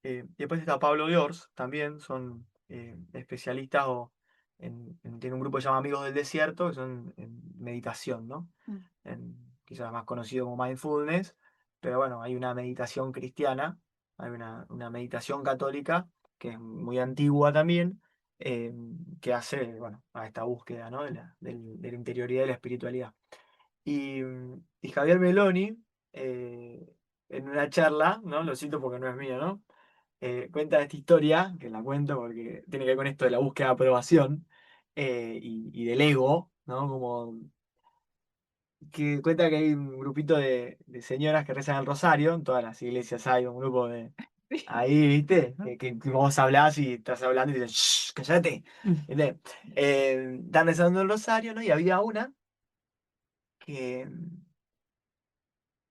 Después está Pablo Diors, también son especialistas tiene un grupo que se llama Amigos del Desierto, que son en meditación, ¿no? Mm. Quizás más conocido como mindfulness, pero bueno, hay una meditación cristiana, hay una meditación católica, que es muy antigua también, eh, que hace, bueno, a esta búsqueda, ¿no? De la interioridad y la espiritualidad. Y Javier Meloni, en una charla, ¿no? Lo cito porque no es mío, ¿no? Cuenta esta historia, que la cuento porque tiene que ver con esto de la búsqueda de aprobación y del ego, ¿no? Como que cuenta que hay un grupito de señoras que rezan el rosario, en todas las iglesias hay un grupo de... Ahí, ¿viste? Que vos hablás y estás hablando y dices, ¡shh! ¡Cállate! ¿Viste? Están rezando el rosario, ¿no? Y había una que,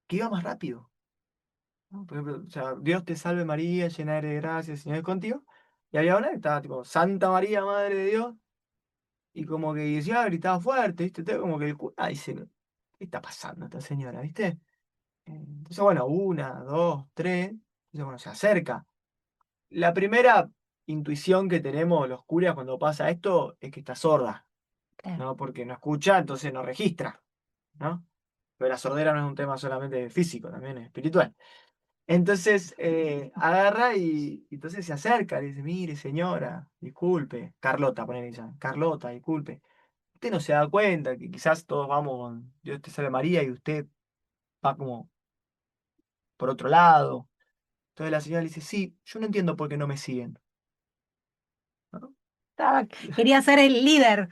que iba más rápido, ¿no? Por ejemplo, o sea, Dios te salve María, llena eres de gracia, el Señor es contigo. Y había una que estaba tipo, Santa María, Madre de Dios, y como que decía, gritaba fuerte, ¿viste? Todo como que el cura dice, ¿qué está pasando esta señora, ¿viste? Entonces, bueno, una, dos, tres, entonces, bueno, se acerca. La primera intuición que tenemos los curas cuando pasa esto es que está sorda, Claro. ¿no? Porque no escucha, entonces no registra, ¿no? Pero la sordera no es un tema solamente físico, también es espiritual. Entonces agarra y entonces se acerca, le dice, mire señora, disculpe, Carlota, ponele ella, Carlota, disculpe. Usted no se da cuenta que quizás todos vamos con Dios te salve María y usted va como por otro lado. Entonces la señora le dice, sí, yo no entiendo por qué no me siguen, ¿no? Quería ser el líder.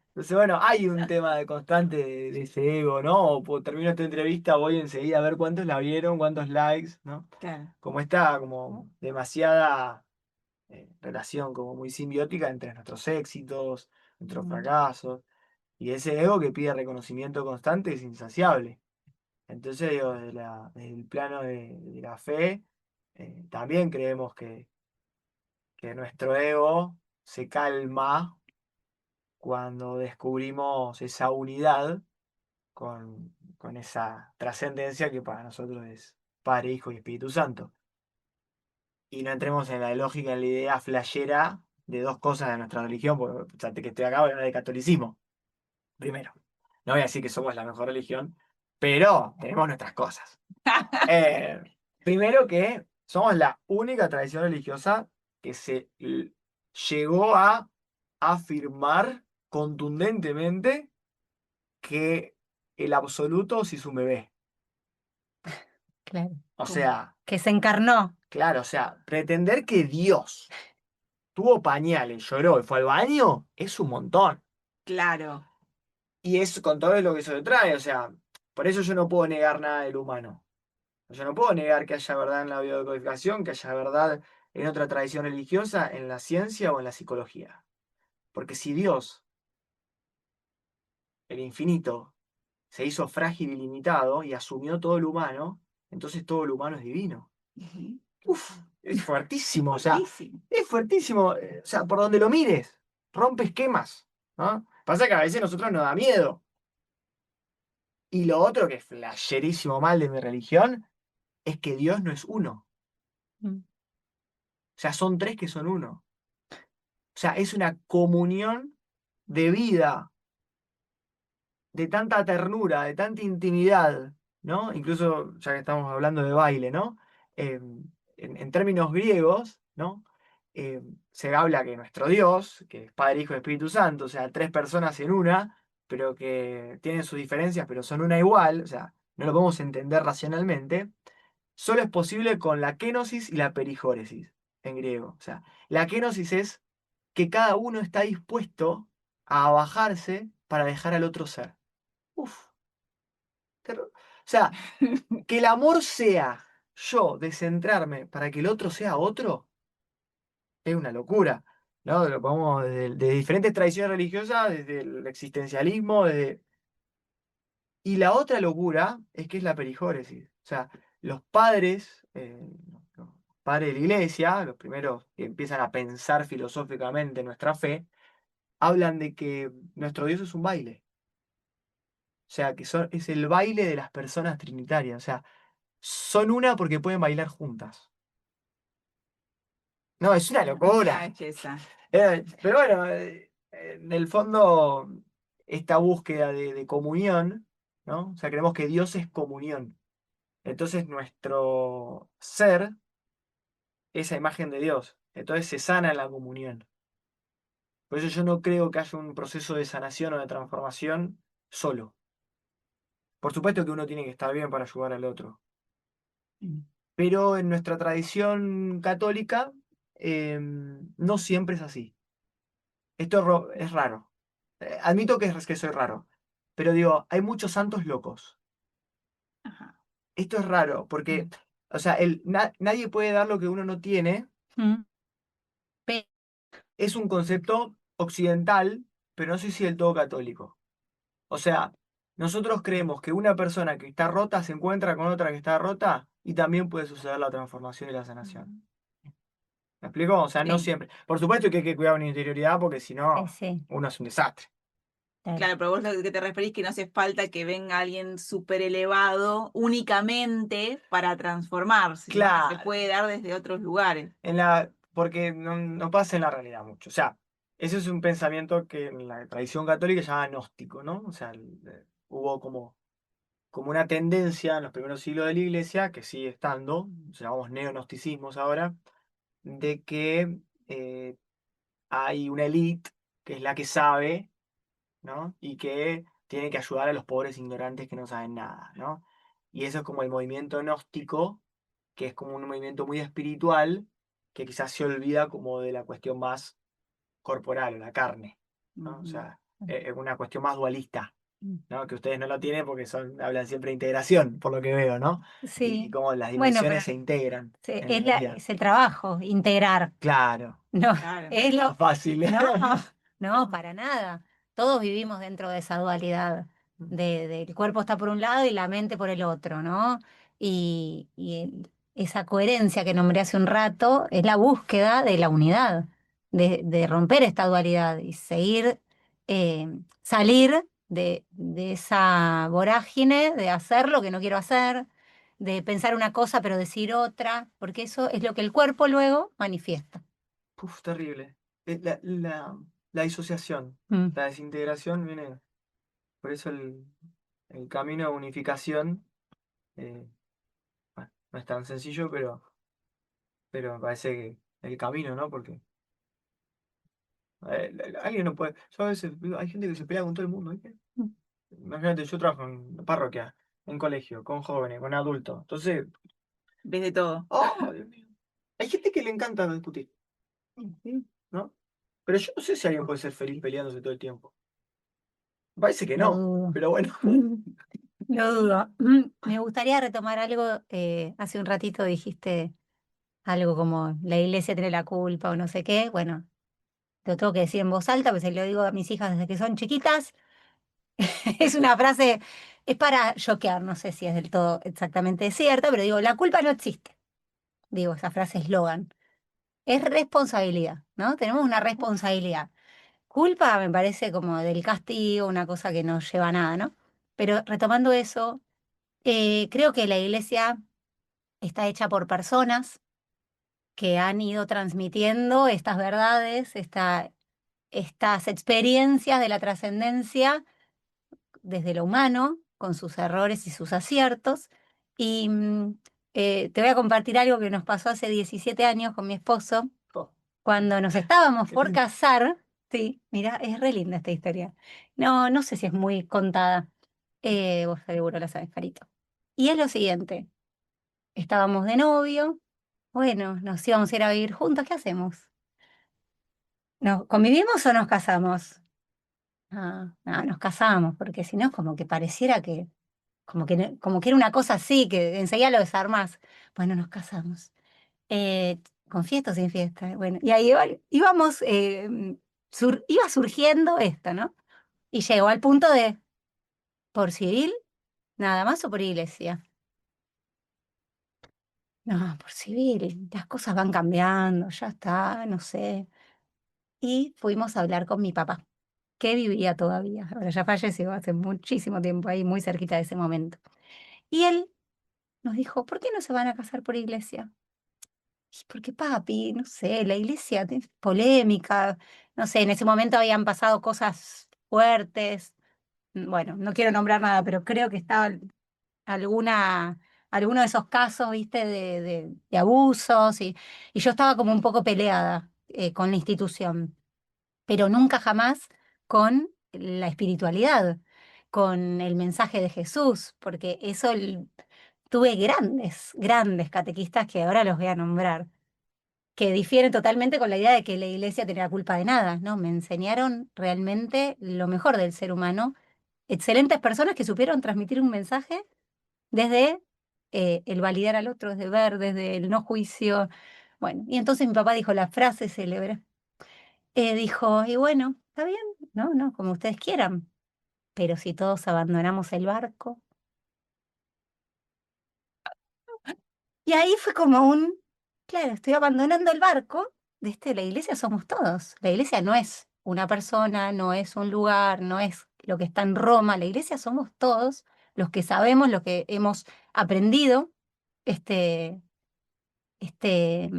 Entonces, bueno, hay un tema de constante de ese ego, ¿no? Termino esta entrevista, voy enseguida a ver cuántos la vieron, cuántos likes, ¿no? Claro. Como está, como demasiada relación como muy simbiótica entre nuestros éxitos, nuestros Mm. fracasos, y ese ego que pide reconocimiento constante es insaciable. Entonces, digo, desde el plano de la fe, también creemos que nuestro ego se calma cuando descubrimos esa unidad con, con esa trascendencia que para nosotros es Padre, Hijo y Espíritu Santo. Y no entremos en la lógica, en la idea flashera de dos cosas de nuestra religión, porque fíjate que estoy acá voy a hablar de catolicismo, primero. No voy a decir que somos la mejor religión, pero tenemos nuestras cosas. Eh, Primero que somos la única tradición religiosa que llegó a afirmar contundentemente que el absoluto sí es un bebé. Claro. O ¿Cómo? sea, Que se encarnó. claro, o sea, pretender que Dios tuvo pañales, lloró y fue al baño es un montón. Claro. Y es con todo lo que eso le trae, o sea, por eso yo no puedo negar nada del humano. Yo no puedo negar que haya verdad en la biodecodificación, que haya verdad en otra tradición religiosa, en la ciencia o en la psicología. Porque si Dios, el infinito, se hizo frágil y limitado y asumió todo lo humano, entonces todo lo humano es divino. Ujú. Uf, es fuertísimo, o sea, Fuertísimo. es fuertísimo, o sea, por donde lo mires, rompe esquemas, ¿no? Pasa que a veces a nosotros nos da miedo. Y lo otro que es flasherísimo mal de mi religión es que Dios no es uno. Mm. O sea, son tres que son uno. O sea, es una comunión de vida, de tanta ternura, de tanta intimidad, ¿no? Incluso, ya que estamos hablando de baile, ¿no? En términos griegos, ¿no? Se habla que nuestro Dios, que es Padre, Hijo y Espíritu Santo, o sea, tres personas en una, pero que tienen sus diferencias, pero son una igual, o sea, no lo podemos entender racionalmente, solo es posible con la kenosis y la perijóresis en griego. O sea, la kenosis es que cada uno está dispuesto a bajarse para dejar al otro ser. Uf. O sea, que el amor sea yo descentrarme para que el otro sea otro, es una locura. ¿No? Lo podemos de diferentes tradiciones religiosas, desde el existencialismo, y la otra locura es que es la perijóresis. O sea, los padres, los padres de la iglesia, los primeros que empiezan a pensar filosóficamente nuestra fe, hablan de que nuestro Dios es un baile. O sea, que es el baile de las personas trinitarias. O sea, son una porque pueden bailar juntas. No, es una Una locura. belleza. Pero bueno, en el fondo, esta búsqueda de comunión, ¿no? O sea, creemos que Dios es comunión. Entonces nuestro ser, esa imagen de Dios, entonces se sana en la comunión. Por eso yo no creo que haya un proceso de sanación o de transformación solo. Por supuesto que uno tiene que estar bien para ayudar al otro. Pero en nuestra tradición católica no siempre es así. Esto es raro. Admito que soy raro. Pero digo, hay muchos santos locos. Ajá. Esto es raro, porque, o sea, nadie puede dar lo que uno no tiene. Mm. Pe- Es un concepto occidental, pero no sé si del todo católico. O sea, nosotros creemos que una persona que está rota se encuentra con otra que está rota y también puede suceder la transformación y la sanación. ¿Me explico? O sea, no Sí. siempre. Por supuesto que hay que cuidar una interioridad porque si no, sí, uno es un desastre. claro. Claro, pero vos lo que te referís que no hace falta que venga alguien súper elevado únicamente para transformarse, sino que se Claro, puede dar desde otros lugares. porque no pasa en la realidad mucho. O sea, ese es un pensamiento que en la tradición católica se llama gnóstico, ¿no? O sea, hubo como una tendencia en los primeros siglos de la iglesia, que sigue estando, llamamos neognosticismos ahora, de que hay una élite que es la que sabe, ¿no? Y que tiene que ayudar a los pobres ignorantes que no saben nada, ¿no? Y eso es como el movimiento gnóstico, que es como un movimiento muy espiritual, que quizás se olvida como de la cuestión más corporal, o la carne, ¿no? O Ujú. sea, es una cuestión más dualista. Mm. ¿No? Que ustedes no lo tienen porque hablan siempre de integración, por lo que veo, ¿no? Y Sí, cómo las bueno, dimensiones pero se integran en la es, realidad. es el trabajo, integrar. Claro, No, Claro. es más fácil. no, no, para nada. Todos vivimos dentro de esa dualidad, del cuerpo está por un lado y la mente por el otro, ¿no? Esa coherencia que nombré hace un rato es la búsqueda de la unidad, de romper esta dualidad y seguir, salir de esa vorágine de hacer lo que no quiero hacer, de pensar una cosa pero decir otra, porque eso es lo que el cuerpo luego manifiesta. Uf, terrible. La disociación, Mm. la desintegración viene. Por eso el camino de unificación eh, bueno, no es tan sencillo, pero me parece que el camino, ¿no? Porque alguien no puede. Yo a veces digo, hay gente que se pelea con todo el mundo, ¿viste? Imagínate, yo trabajo en parroquia, en colegio, con jóvenes, con adultos. Entonces, Ves de todo. oh, Dios mío. Hay gente que le encanta discutir, ¿no? Pero yo no sé si alguien puede ser feliz peleándose todo el tiempo. Parece que Lo no, dudo. pero bueno. Lo dudo. Me gustaría retomar algo, hace un ratito dijiste algo como la iglesia tiene la culpa o no sé qué. Bueno, lo tengo que decir en voz alta, pues se lo digo a mis hijas desde que son chiquitas. Es una frase, es para choquear, no sé si es del todo exactamente cierta, pero digo, la culpa no existe. Digo, esa frase eslogan. Es responsabilidad, ¿no? Tenemos una responsabilidad. Culpa me parece como del castigo, una cosa que no lleva a nada, ¿no? Pero retomando eso, creo que la iglesia está hecha por personas que han ido transmitiendo estas verdades, estas experiencias de la trascendencia desde lo humano, con sus errores y sus aciertos. Y te voy a compartir algo que nos pasó hace 17 años con mi esposo, Oh, cuando nos estábamos qué por lindo. casar. Sí, mira, es re linda esta historia. No, no sé si es muy contada. Vos seguro la sabes, Carito. Y es lo siguiente, estábamos de novio, bueno, nos íbamos a ir a vivir juntos, ¿qué hacemos? ¿Nos convivimos o nos casamos? Ah, no, nos casamos, porque si no, como que pareciera que como que, como que era una cosa así, que enseguida lo desarmás. Bueno, nos casamos. ¿Con fiesta o sin fiesta? Bueno, y ahí íbamos, iba surgiendo esto, ¿no? Y llegó al punto de, ¿por civil? ¿Nada más o por iglesia? No, por civil, las cosas van cambiando, ya está, no sé. Y fuimos a hablar con mi papá, que vivía todavía, ahora ya falleció hace muchísimo tiempo ahí, muy cerquita de ese momento. Y él nos dijo, ¿por qué no se van a casar por iglesia? Y porque papi, no sé, la iglesia es polémica, no sé, en ese momento habían pasado cosas fuertes. Bueno, no quiero nombrar nada, pero creo que estaba alguna, alguno de esos casos, viste, de abusos y yo estaba como un poco peleada con la institución, pero nunca jamás con la espiritualidad, con el mensaje de Jesús, porque eso tuve grandes, grandes catequistas que ahora los voy a nombrar que difieren totalmente con la idea de que la iglesia tenía culpa de nada, ¿no? Me enseñaron realmente lo mejor del ser humano, excelentes personas que supieron transmitir un mensaje desde el validar al otro, desde ver, desde el no juicio. Bueno, y entonces mi papá dijo la frase célebre, dijo, y bueno, está bien, no, no, como ustedes quieran, pero si todos abandonamos el barco. Y ahí fue como claro, estoy abandonando el barco, la iglesia somos todos. La iglesia no es una persona, no es un lugar, no es lo que está en Roma. La iglesia somos todos los que sabemos, los que hemos aprendido este, este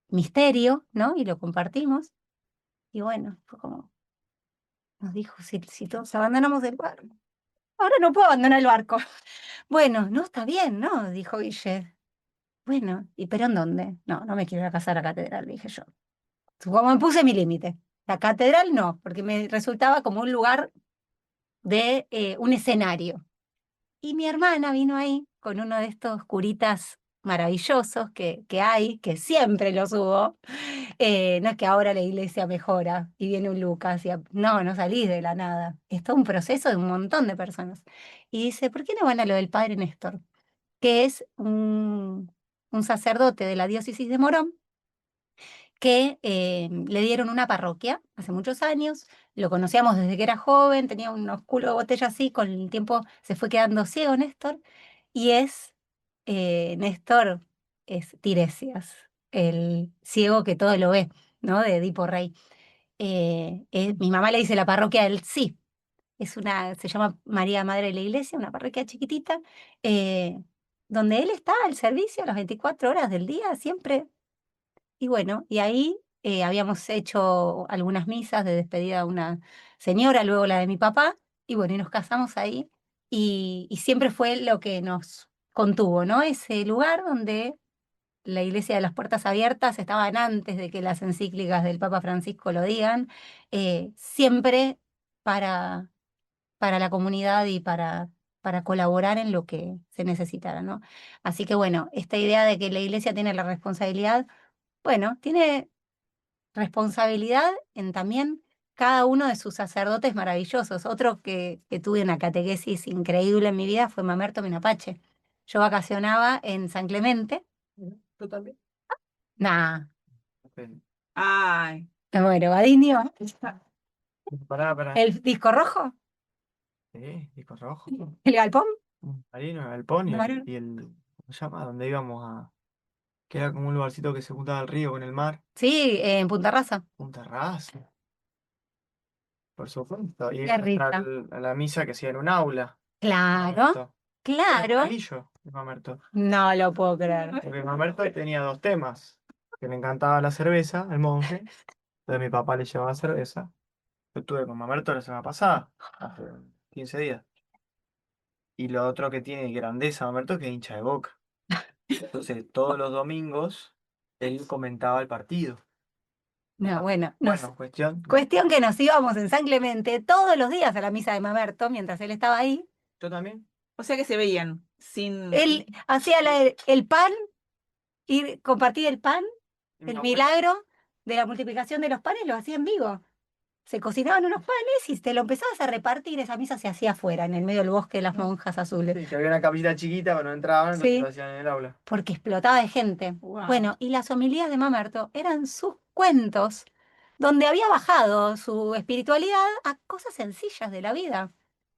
misterio, ¿no? Y lo compartimos. Y bueno, fue como nos dijo, si todos abandonamos el barco. Ahora no puedo abandonar el barco. Bueno, no, está bien, ¿no? Dijo Guille. Bueno, ¿y pero en dónde? No, no me quiero ir a casar a catedral, dije yo. Como me puse mi límite. La catedral no, porque me resultaba como un lugar de un escenario. Y mi hermana vino ahí con uno de estos curitas maravillosos que hay, que siempre los hubo. No es que ahora la iglesia mejora y viene un Lucas no, no salís de la nada. Es todo un proceso de un montón de personas. Y dice, ¿por qué no van a lo del padre Néstor? Que es un sacerdote de la diócesis de Morón que le dieron una parroquia hace muchos años, lo conocíamos desde que era joven, tenía unos culos de botella así, con el tiempo se fue quedando ciego Néstor, y Néstor es Tiresias, el ciego que todo lo ve, ¿no? De Edipo Rey. Mi mamá le dice la parroquia del sí, se llama María Madre de la Iglesia, una parroquia chiquitita, eh, donde él está al servicio las 24 horas del día, siempre. Y bueno, y ahí habíamos hecho algunas misas de despedida a una señora, luego la de mi papá, y bueno, y nos casamos ahí, y siempre fue lo que nos contuvo, ¿no? Ese lugar donde la Iglesia de las Puertas Abiertas estaban antes de que las encíclicas del Papa Francisco lo digan, siempre para, para la comunidad y para colaborar en lo que se necesitara, ¿no? Así que bueno, esta idea de que la Iglesia tiene la responsabilidad, bueno, tiene responsabilidad en también cada uno de sus sacerdotes maravillosos. Otro que tuve una catequesis increíble en mi vida fue Mamerto Minapache. Yo vacacionaba en San Clemente. ¿Tú también? Nah, Ok. Ay, bueno, Badiño, Pará. el disco rojo, Sí, disco rojo. el galpón. Marino, el Pony No, no. ¿cómo se llama? Donde íbamos a. Que era como un lugarcito que se juntaba al río con el mar. Sí, en Punta Rasa. Un terrazo, por supuesto. Y Qué nuestra, risa. la misa que hacía en un aula. Claro, Mamerto. Era claro. monaguillo, el Mamerto. No lo puedo creer. Porque Mamerto tenía dos temas. Que le encantaba la cerveza, el monje. Entonces mi papá le llevaba cerveza. Yo estuve con Mamerto la semana pasada, hace 15 días. Y lo otro que tiene grandeza Mamerto es que es hincha de Boca. Entonces todos los domingos él comentaba el partido. No, bueno, Bueno, cuestión. cuestión que nos íbamos en San Clemente todos los días a la misa de Mamerto mientras él estaba ahí. Yo también. o sea que se veían sin... Él hacía el pan, y compartir el pan, Y mi el abuelo. milagro de la multiplicación de los panes lo hacía en vivo. Se cocinaban unos panes y te lo empezabas a repartir. Esa misa se hacía afuera, en el medio del bosque de las monjas azules. Sí, que había una capillita chiquita, pero no entraban, entonces lo Sí, hacían en el aula. porque explotaba de gente. Wow. Bueno, y las homilías de Mamerto eran sus cuentos, donde había bajado su espiritualidad a cosas sencillas de la vida.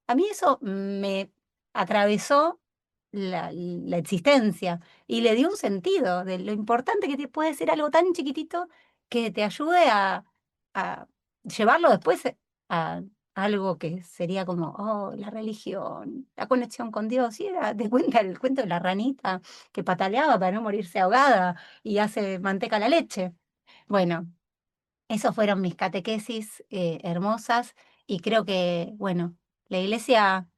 A mí eso me atravesó la existencia y le dio un sentido de lo importante que te puede ser algo tan chiquitito que te ayude a llevarlo después a algo que sería como, oh, la religión, la conexión con Dios. Y era, te cuenta el cuento de la ranita que pataleaba para no morirse ahogada y hace manteca a la leche. Bueno, esos fueron mis catequesis hermosas y creo que, bueno, la iglesia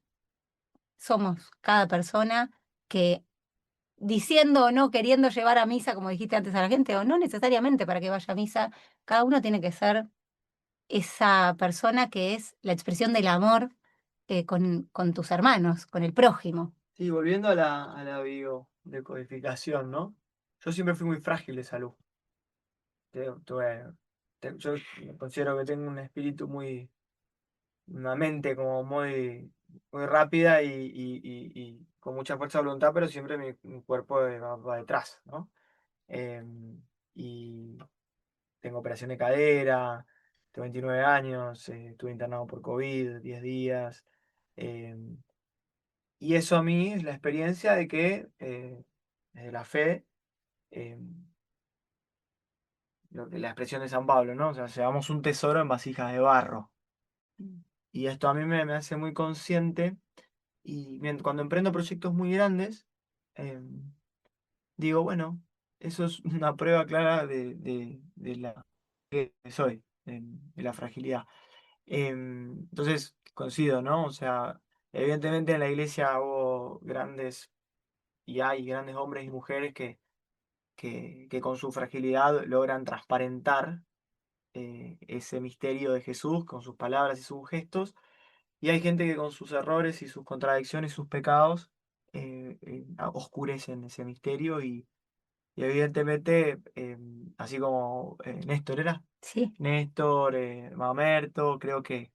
somos cada persona que diciendo o no queriendo llevar a misa, como dijiste antes a la gente, o no necesariamente para que vaya a misa, cada uno tiene que ser esa persona que es la expresión del amor con tus hermanos, con el prójimo. Sí, volviendo a la biodecodificación, ¿no? Yo siempre fui muy frágil de salud. Yo considero que tengo un espíritu una mente como muy rápida y con mucha fuerza de voluntad, pero siempre mi cuerpo va detrás, ¿no? Y tengo operación de cadera, tengo 29 años, estuve internado por COVID 10 días. em, y eso a mí es la experiencia de que desde la fe, em, la expresión de San Pablo, ¿no? O sea, llevamos un tesoro en vasijas de barro. Y esto a mí me hace muy consciente y cuando emprendo proyectos muy grandes, em, digo, bueno, eso es una prueba clara de la que soy, de la fragilidad. Entonces, coincido, ¿no? O sea, evidentemente en la iglesia hubo grandes y hay grandes hombres y mujeres que con su fragilidad logran transparentar ese misterio de Jesús con sus palabras y sus gestos. Y hay gente que con sus errores y sus contradicciones y sus pecados oscurecen ese misterio y evidentemente, así como Néstor era, Sí, Néstor, Mamerto, creo que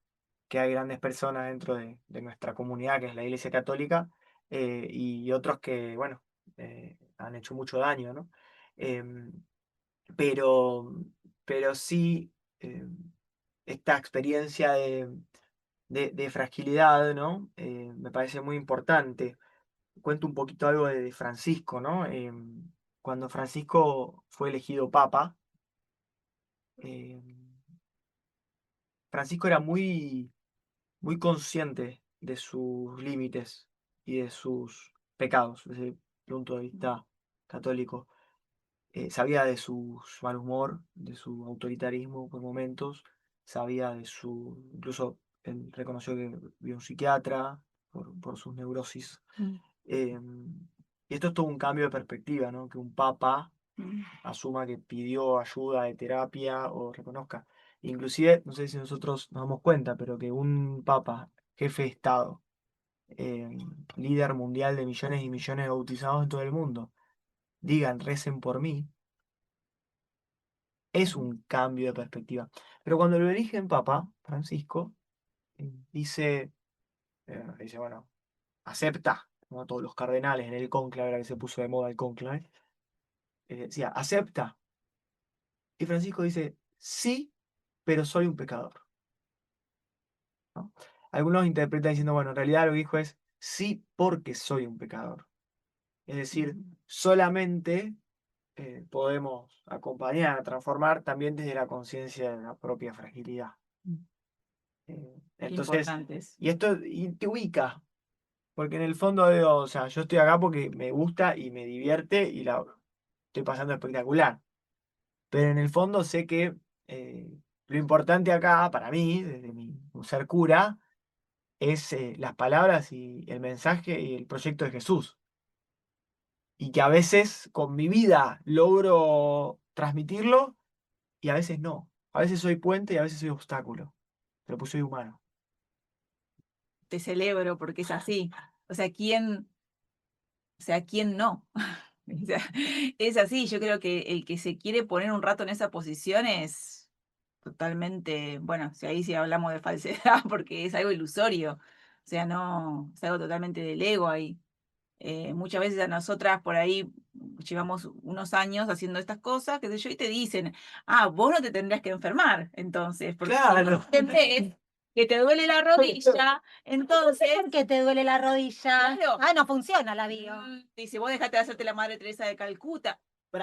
hay grandes personas dentro de nuestra comunidad, que es la Iglesia Católica, y otros que, bueno, han hecho mucho daño, ¿no? Em, pero, pero sí, esta experiencia de fragilidad, ¿no? Me parece muy importante. Cuento un poquito algo de Francisco, ¿no? Cuando Francisco fue elegido papa, eh, Francisco era muy, muy consciente de sus límites y de sus pecados, desde el punto de vista católico. Sabía de su mal humor, de su autoritarismo por momentos, sabía de su, incluso él reconoció que vio un psiquiatra por sus neurosis. Mm. Y esto es todo un cambio de perspectiva, ¿no? Que un papa asuma que pidió ayuda de terapia o reconozca. Inclusive, no sé si nosotros nos damos cuenta, pero que un papa, jefe de Estado, eh, líder mundial de millones y millones de bautizados en todo el mundo, digan, recen por mí, es un cambio de perspectiva. Pero cuando lo eligen papa, Francisco, dice, bueno, acepta, como todos los cardenales en el cónclave, ahora que se puso de moda el cónclave, decía, acepta. Y Francisco dice, sí, pero soy un pecador. ¿No? Algunos interpretan diciendo, bueno, en realidad lo que dijo es, sí, porque soy un pecador. Es decir, solamente podemos acompañar, transformar también desde la conciencia de la propia fragilidad. Qué Entonces, importante es. y te ubica, porque en el fondo digo, o sea, yo estoy acá porque me gusta y me divierte y la estoy pasando espectacular. Pero en el fondo sé que lo importante acá, para mí, desde mi ser cura, es las palabras y el mensaje y el proyecto de Jesús. Y que a veces con mi vida logro transmitirlo y a veces no. A veces soy puente y a veces soy obstáculo. Pero pues soy humano. Te celebro porque es así. O sea, ¿quién no? O sea, es así, yo creo que el que se quiere poner un rato en esa posición es totalmente, bueno, si ahí sí hablamos de falsedad, porque es algo ilusorio, o sea, no, es algo totalmente del ego ahí. Muchas veces a nosotras por ahí llevamos unos años haciendo estas cosas, qué sé yo, y te dicen, ah, vos no te tendrías que enfermar, entonces, porque si Claro. vos entendés que te duele la rodilla, entonces, Que te duele la rodilla. Claro. Ah, no funciona la bio. dice, vos dejate de hacerte la Madre Teresa de Calcuta.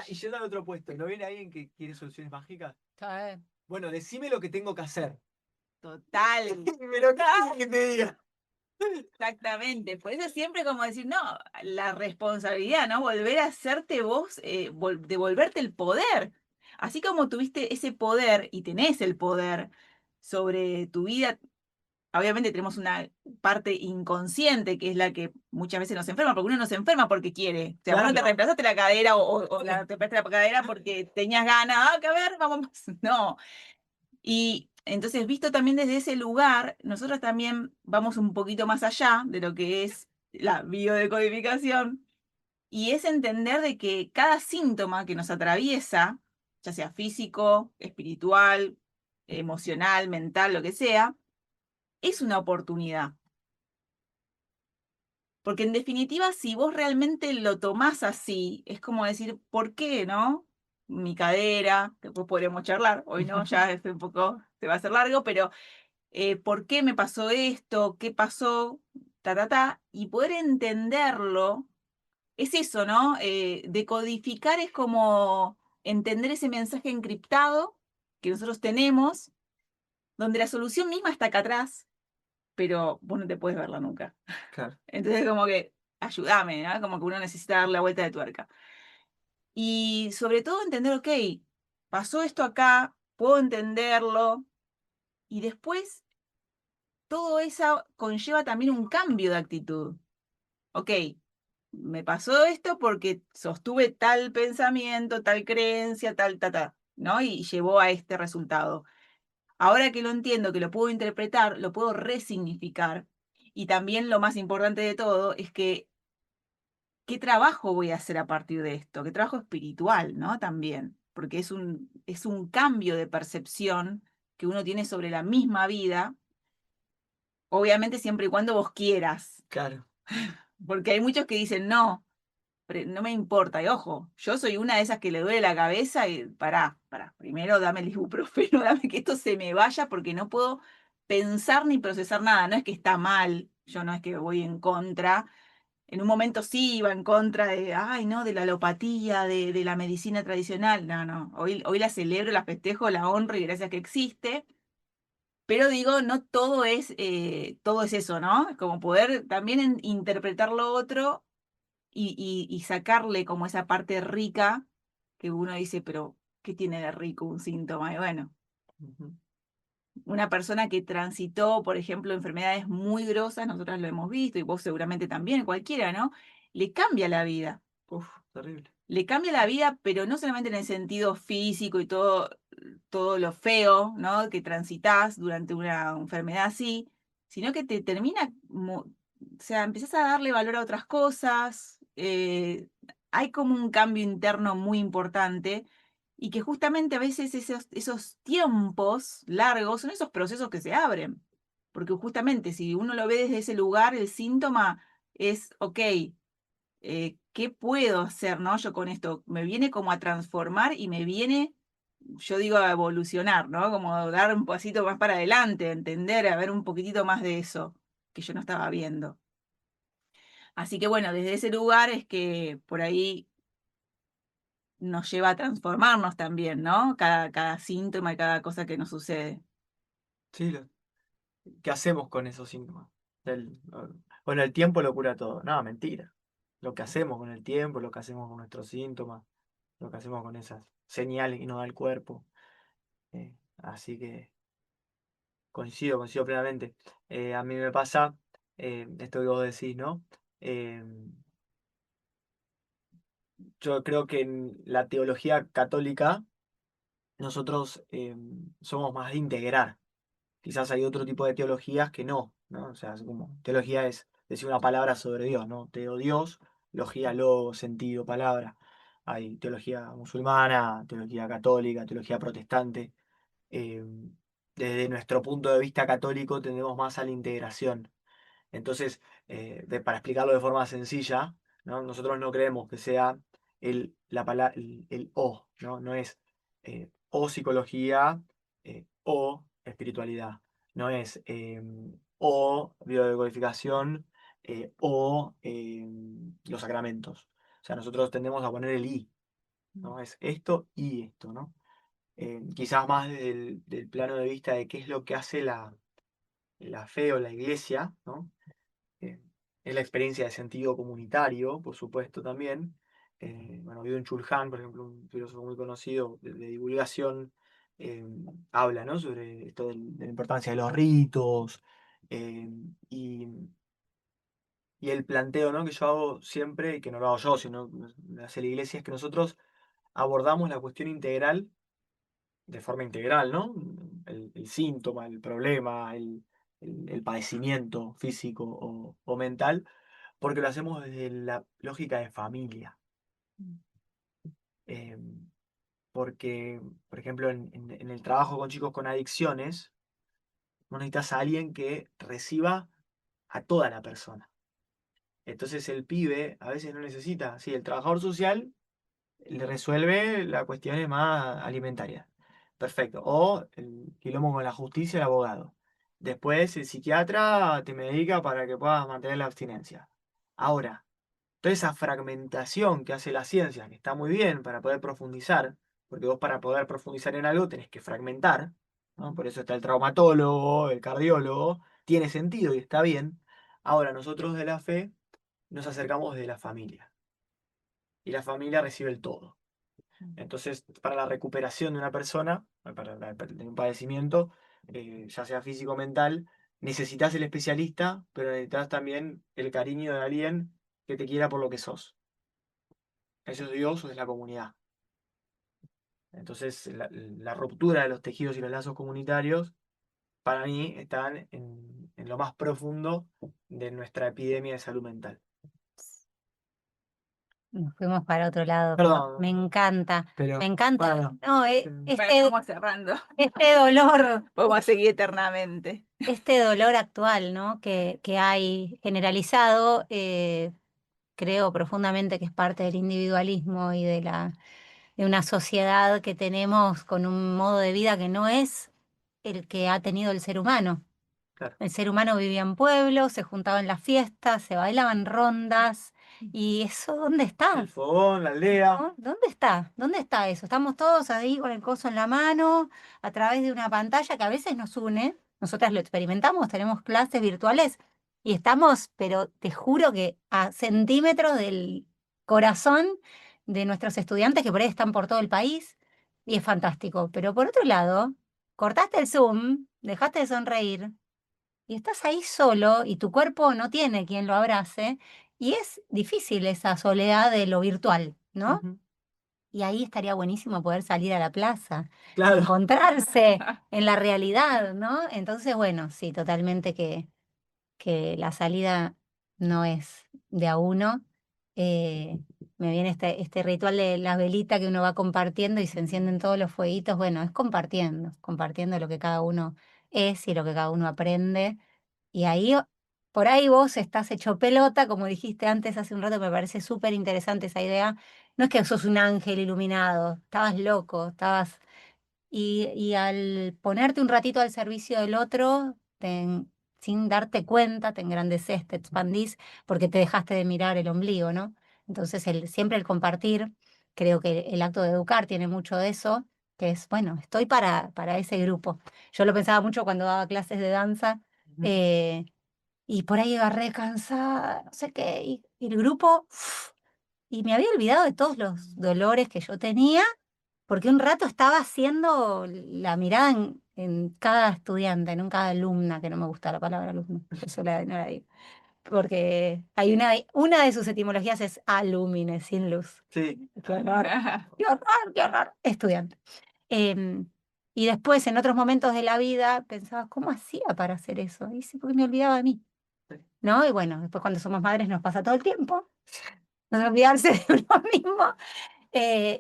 Y yendo al otro puesto, ¿no viene alguien que quiere soluciones mágicas? Sí. Bueno, decime lo que tengo que hacer. Total, Pero ¿qué quieres que te diga? exactamente. Por eso siempre como decir, no, la responsabilidad, ¿no? Volver a hacerte vos, devolverte el poder. Así como tuviste ese poder y tenés el poder sobre tu vida, obviamente tenemos una parte inconsciente que es la que muchas veces nos enferma, porque uno no se enferma porque quiere. O sea, vos no te Claro. reemplazaste la cadera o te reemplazaste la cadera porque tenías ganas, ah, que a ver, vamos más. No. Y entonces, visto también desde ese lugar, nosotros también vamos un poquito más allá de lo que es la biodecodificación, y es entender de que cada síntoma que nos atraviesa, ya sea físico, espiritual, emocional, mental, lo que sea, es una oportunidad. Porque en definitiva, si vos realmente lo tomás así, es como decir, ¿por qué, no? Mi cadera, después podremos charlar, hoy no, ya es un poco, se va a hacer largo, pero ¿por qué me pasó esto? ¿Qué pasó? Y poder entenderlo, es eso, ¿no? Decodificar es como entender ese mensaje encriptado que nosotros tenemos, donde la solución misma está acá atrás, pero vos no te puedes verla nunca. Claro. Entonces, como que, ayúdame, ¿no? Como que uno necesita dar la vuelta de tuerca. Y sobre todo entender, ok, pasó esto acá, puedo entenderlo, y después todo eso conlleva también un cambio de actitud. Ok, me pasó esto porque sostuve tal pensamiento, tal creencia, ¿no? Y llevó a este resultado. Ahora que lo entiendo, que lo puedo interpretar, lo puedo resignificar. Y también lo más importante de todo es que, ¿qué trabajo voy a hacer a partir de esto? ¿Qué trabajo espiritual, ¿no? También, porque es un cambio de percepción que uno tiene sobre la misma vida, obviamente siempre y cuando vos quieras, Claro. porque hay muchos que dicen, no, no me importa, y ojo, yo soy una de esas que le duele la cabeza y pará, primero dame el ibuprofeno, dame que esto se me vaya porque no puedo pensar ni procesar nada, no es que está mal, yo no es que voy en contra, en un momento sí iba en contra de, ay, no, de la alopatía, de la medicina tradicional, no, hoy la celebro, la festejo, la honro y gracias que existe, Pero digo, no todo es eso, ¿no? Como poder también interpretar lo otro y sacarle como esa parte rica que uno dice, pero ¿qué tiene de rico un síntoma? Y bueno, Ujú. una persona que transitó, por ejemplo, enfermedades muy grosas, nosotras lo hemos visto, y vos seguramente también, cualquiera, ¿no? Le cambia la vida. Uf, terrible. Le cambia la vida, pero no solamente en el sentido físico y todo lo feo, ¿no? Que transitas durante una enfermedad así, sino que te termina, o sea, empezás a darle valor a otras cosas, hay como un cambio interno muy importante y que justamente a veces esos tiempos largos son esos procesos que se abren, porque justamente si uno lo ve desde ese lugar, el síntoma es, ok, ¿qué puedo hacer, no? Yo con esto me viene como a transformar y me viene, yo digo, a evolucionar, ¿no? Como dar un pasito más para adelante, entender, a ver un poquitito más de eso que yo no estaba viendo. Así que bueno, desde ese lugar es que por ahí nos lleva a transformarnos también, ¿no? Cada síntoma y cada cosa que nos sucede. Sí, ¿qué hacemos con esos síntomas? El- bueno, el tiempo lo cura todo. No, mentira. Lo que hacemos con el tiempo, lo que hacemos con nuestros síntomas, lo que hacemos con esas señales que nos da el cuerpo. Así que coincido plenamente. A mí me pasa esto que vos decís, ¿no? Eh, yo creo que en la teología católica nosotros somos más de integrar. Quizás hay otro tipo de teologías que no, ¿no? O sea, es como teología es decir una palabra sobre Dios, ¿no? Teo Dios, logía logo, sentido, palabra. Hay teología musulmana, teología católica, teología protestante. Eh, Desde nuestro punto de vista católico tendemos más a la integración. Entonces, para explicarlo de forma sencilla, ¿no? Nosotros no creemos que sea el o, ¿no? No es o psicología o espiritualidad. No es o biodecodificación o los sacramentos. O sea, nosotros tendemos a poner el i, ¿no? Es esto y esto, ¿no? Quizás más del plano de vista de qué es lo que hace la fe o la iglesia, ¿no? eh, es la experiencia de sentido comunitario, por supuesto, también. Bueno, Byung-Chul Han, por ejemplo, un filósofo muy conocido de divulgación, eh, habla, ¿no? Sobre esto de la importancia de los ritos eh, y, y el planteo, ¿no? Que yo hago siempre, y que no lo hago yo, sino lo hace la iglesia, es que nosotros abordamos la cuestión integral de forma integral, ¿no? El síntoma, el problema, el padecimiento físico o mental, porque lo hacemos desde la lógica de familia. Eh, Porque, por ejemplo, en el trabajo con chicos con adicciones, vos necesitas a alguien que reciba a toda la persona. Entonces el pibe a veces no necesita, sí, el trabajador social le resuelve las cuestiones más alimentarias. Perfecto. O el quilombo con la justicia, el abogado. Después el psiquiatra te medica para que puedas mantener la abstinencia. Ahora, toda esa fragmentación que hace la ciencia, que está muy bien para poder profundizar, porque vos para poder profundizar en algo tenés que fragmentar, ¿no? Por eso está el traumatólogo, el cardiólogo, tiene sentido y está bien. Ahora, nosotros de la fe nos acercamos de la familia y la familia recibe el todo. Entonces, para la recuperación de una persona, de un padecimiento, ya sea físico o mental, necesitas el especialista, pero necesitas también el cariño de alguien que te quiera por lo que sos. Eso es Dios o es la comunidad. Entonces, la ruptura de los tejidos y los lazos comunitarios, para mí, están en lo más profundo de nuestra epidemia de salud mental. Nos fuimos para otro lado, pero me Perdón, encanta, pero me encanta. bueno, No, Bueno, estamos cerrando. este dolor, Podemos seguir eternamente. este dolor actual, ¿no? Que hay generalizado, creo profundamente que es parte del individualismo y de una sociedad que tenemos con un modo de vida que no es el que ha tenido el ser humano. claro. El ser humano vivía en pueblos, se juntaba en las fiestas, se bailaban rondas. ¿Y eso dónde El está? fogón, la aldea. ¿No? ¿Dónde está? ¿Dónde está eso? Estamos todos ahí con el coso en la mano, a través de una pantalla que a veces nos une, nosotras lo experimentamos, tenemos clases virtuales y estamos, pero te juro que a centímetros del corazón de nuestros estudiantes que por ahí están por todo el país y es fantástico. Pero por otro lado, cortaste el Zoom, dejaste de sonreír y estás ahí solo y tu cuerpo no tiene quien lo abrace y es difícil esa soledad de lo virtual, ¿no? Ujú. Y ahí estaría buenísimo poder salir a la plaza, Claro. encontrarse en la realidad, ¿no? Entonces, bueno, sí, totalmente que la salida no es de a uno. Eh, Me viene este ritual de la velita que uno va compartiendo y se encienden todos los fueguitos. Bueno, es compartiendo lo que cada uno es y lo que cada uno aprende. Y ahí, por ahí vos estás hecho pelota, como dijiste antes hace un rato, me parece súper interesante esa idea. No es que sos un ángel iluminado, estabas loco, estabas... Y al ponerte un ratito al servicio del otro, sin darte cuenta, te engrandeces, te expandís, porque te dejaste de mirar el ombligo, ¿no? Entonces, siempre el compartir, creo que el acto de educar tiene mucho de eso, que es, bueno, estoy para ese grupo. Yo lo pensaba mucho cuando daba clases de danza, Ujú. eh, y por ahí iba re cansada, no sé qué, y el grupo, uf, y me había olvidado de todos los dolores que yo tenía, porque un rato estaba haciendo la mirada en cada estudiante, no en cada alumna, que no me gusta la palabra alumno, por eso no la digo, porque hay una de sus etimologías es alumine, sin luz. Sí. Qué horror, qué horror, qué horror. Estudiante. Em, y después, en otros momentos de la vida, pensaba, ¿cómo hacía para hacer eso? Y sí, porque me olvidaba de mí, Sí. ¿no? Y bueno, después cuando somos madres nos pasa todo el tiempo, no olvidarse de uno mismo.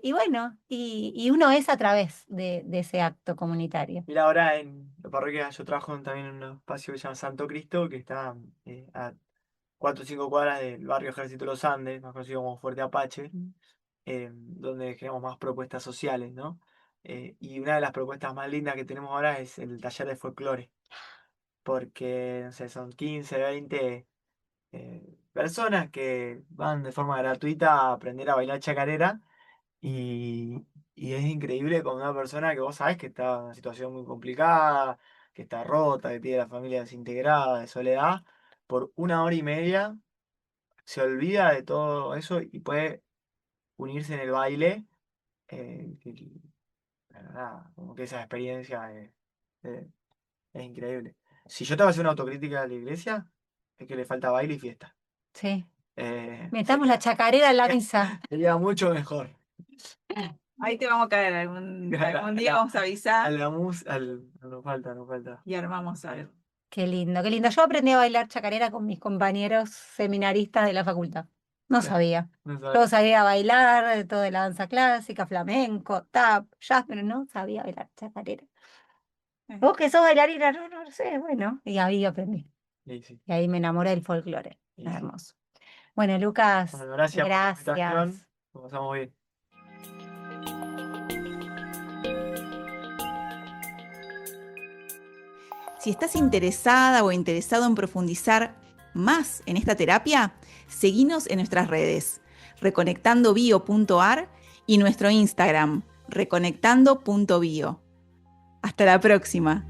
Y bueno, y uno es a través de ese acto comunitario. Mira, ahora en la parroquia yo trabajo también en un espacio que se llama Santo Cristo, que está a 4 o 5 cuadras del barrio Ejército de los Andes, más conocido como Fuerte Apache, donde generamos más propuestas sociales, ¿no? Y una de las propuestas más lindas que tenemos ahora es el taller de folclore, porque, no sé, son 15, 20 personas que van de forma gratuita a aprender a bailar chacarera y, y es increíble con una persona que vos sabés que está en una situación muy complicada, que está rota, que tiene la familia desintegrada, de soledad, por 1 hora y media se olvida de todo eso y puede unirse en el baile. Nada, como que esa experiencia eh, es increíble. Si yo te voy a hacer una autocrítica a la iglesia, es que le falta baile y fiesta. Sí. Metamos la Sería, chacarera en la misa. sería mucho mejor. Ahí te vamos a caer algún día, vamos a avisar Nos falta, nos falta. y armamos algo. Qué lindo, qué lindo. Yo aprendí a bailar chacarera con mis compañeros seminaristas de la facultad. No sabía. No Yo sabes. sabía bailar todo de la danza clásica, flamenco, tap, jazz, pero no sabía bailar chacarera. Eh, Vos que sos bailarina, no sé, bueno. Y ahí aprendí. Sí, sí, Y ahí me enamoré del folclore. sí, sí. Hermoso. Bueno, Lucas, Bueno, gracias por la invitación. gracias. Lo pasamos bien. Si estás interesada o interesado en profundizar más en esta terapia, seguinos en nuestras redes, reconectandobio.ar y nuestro Instagram, reconectando.bio. Hasta la próxima.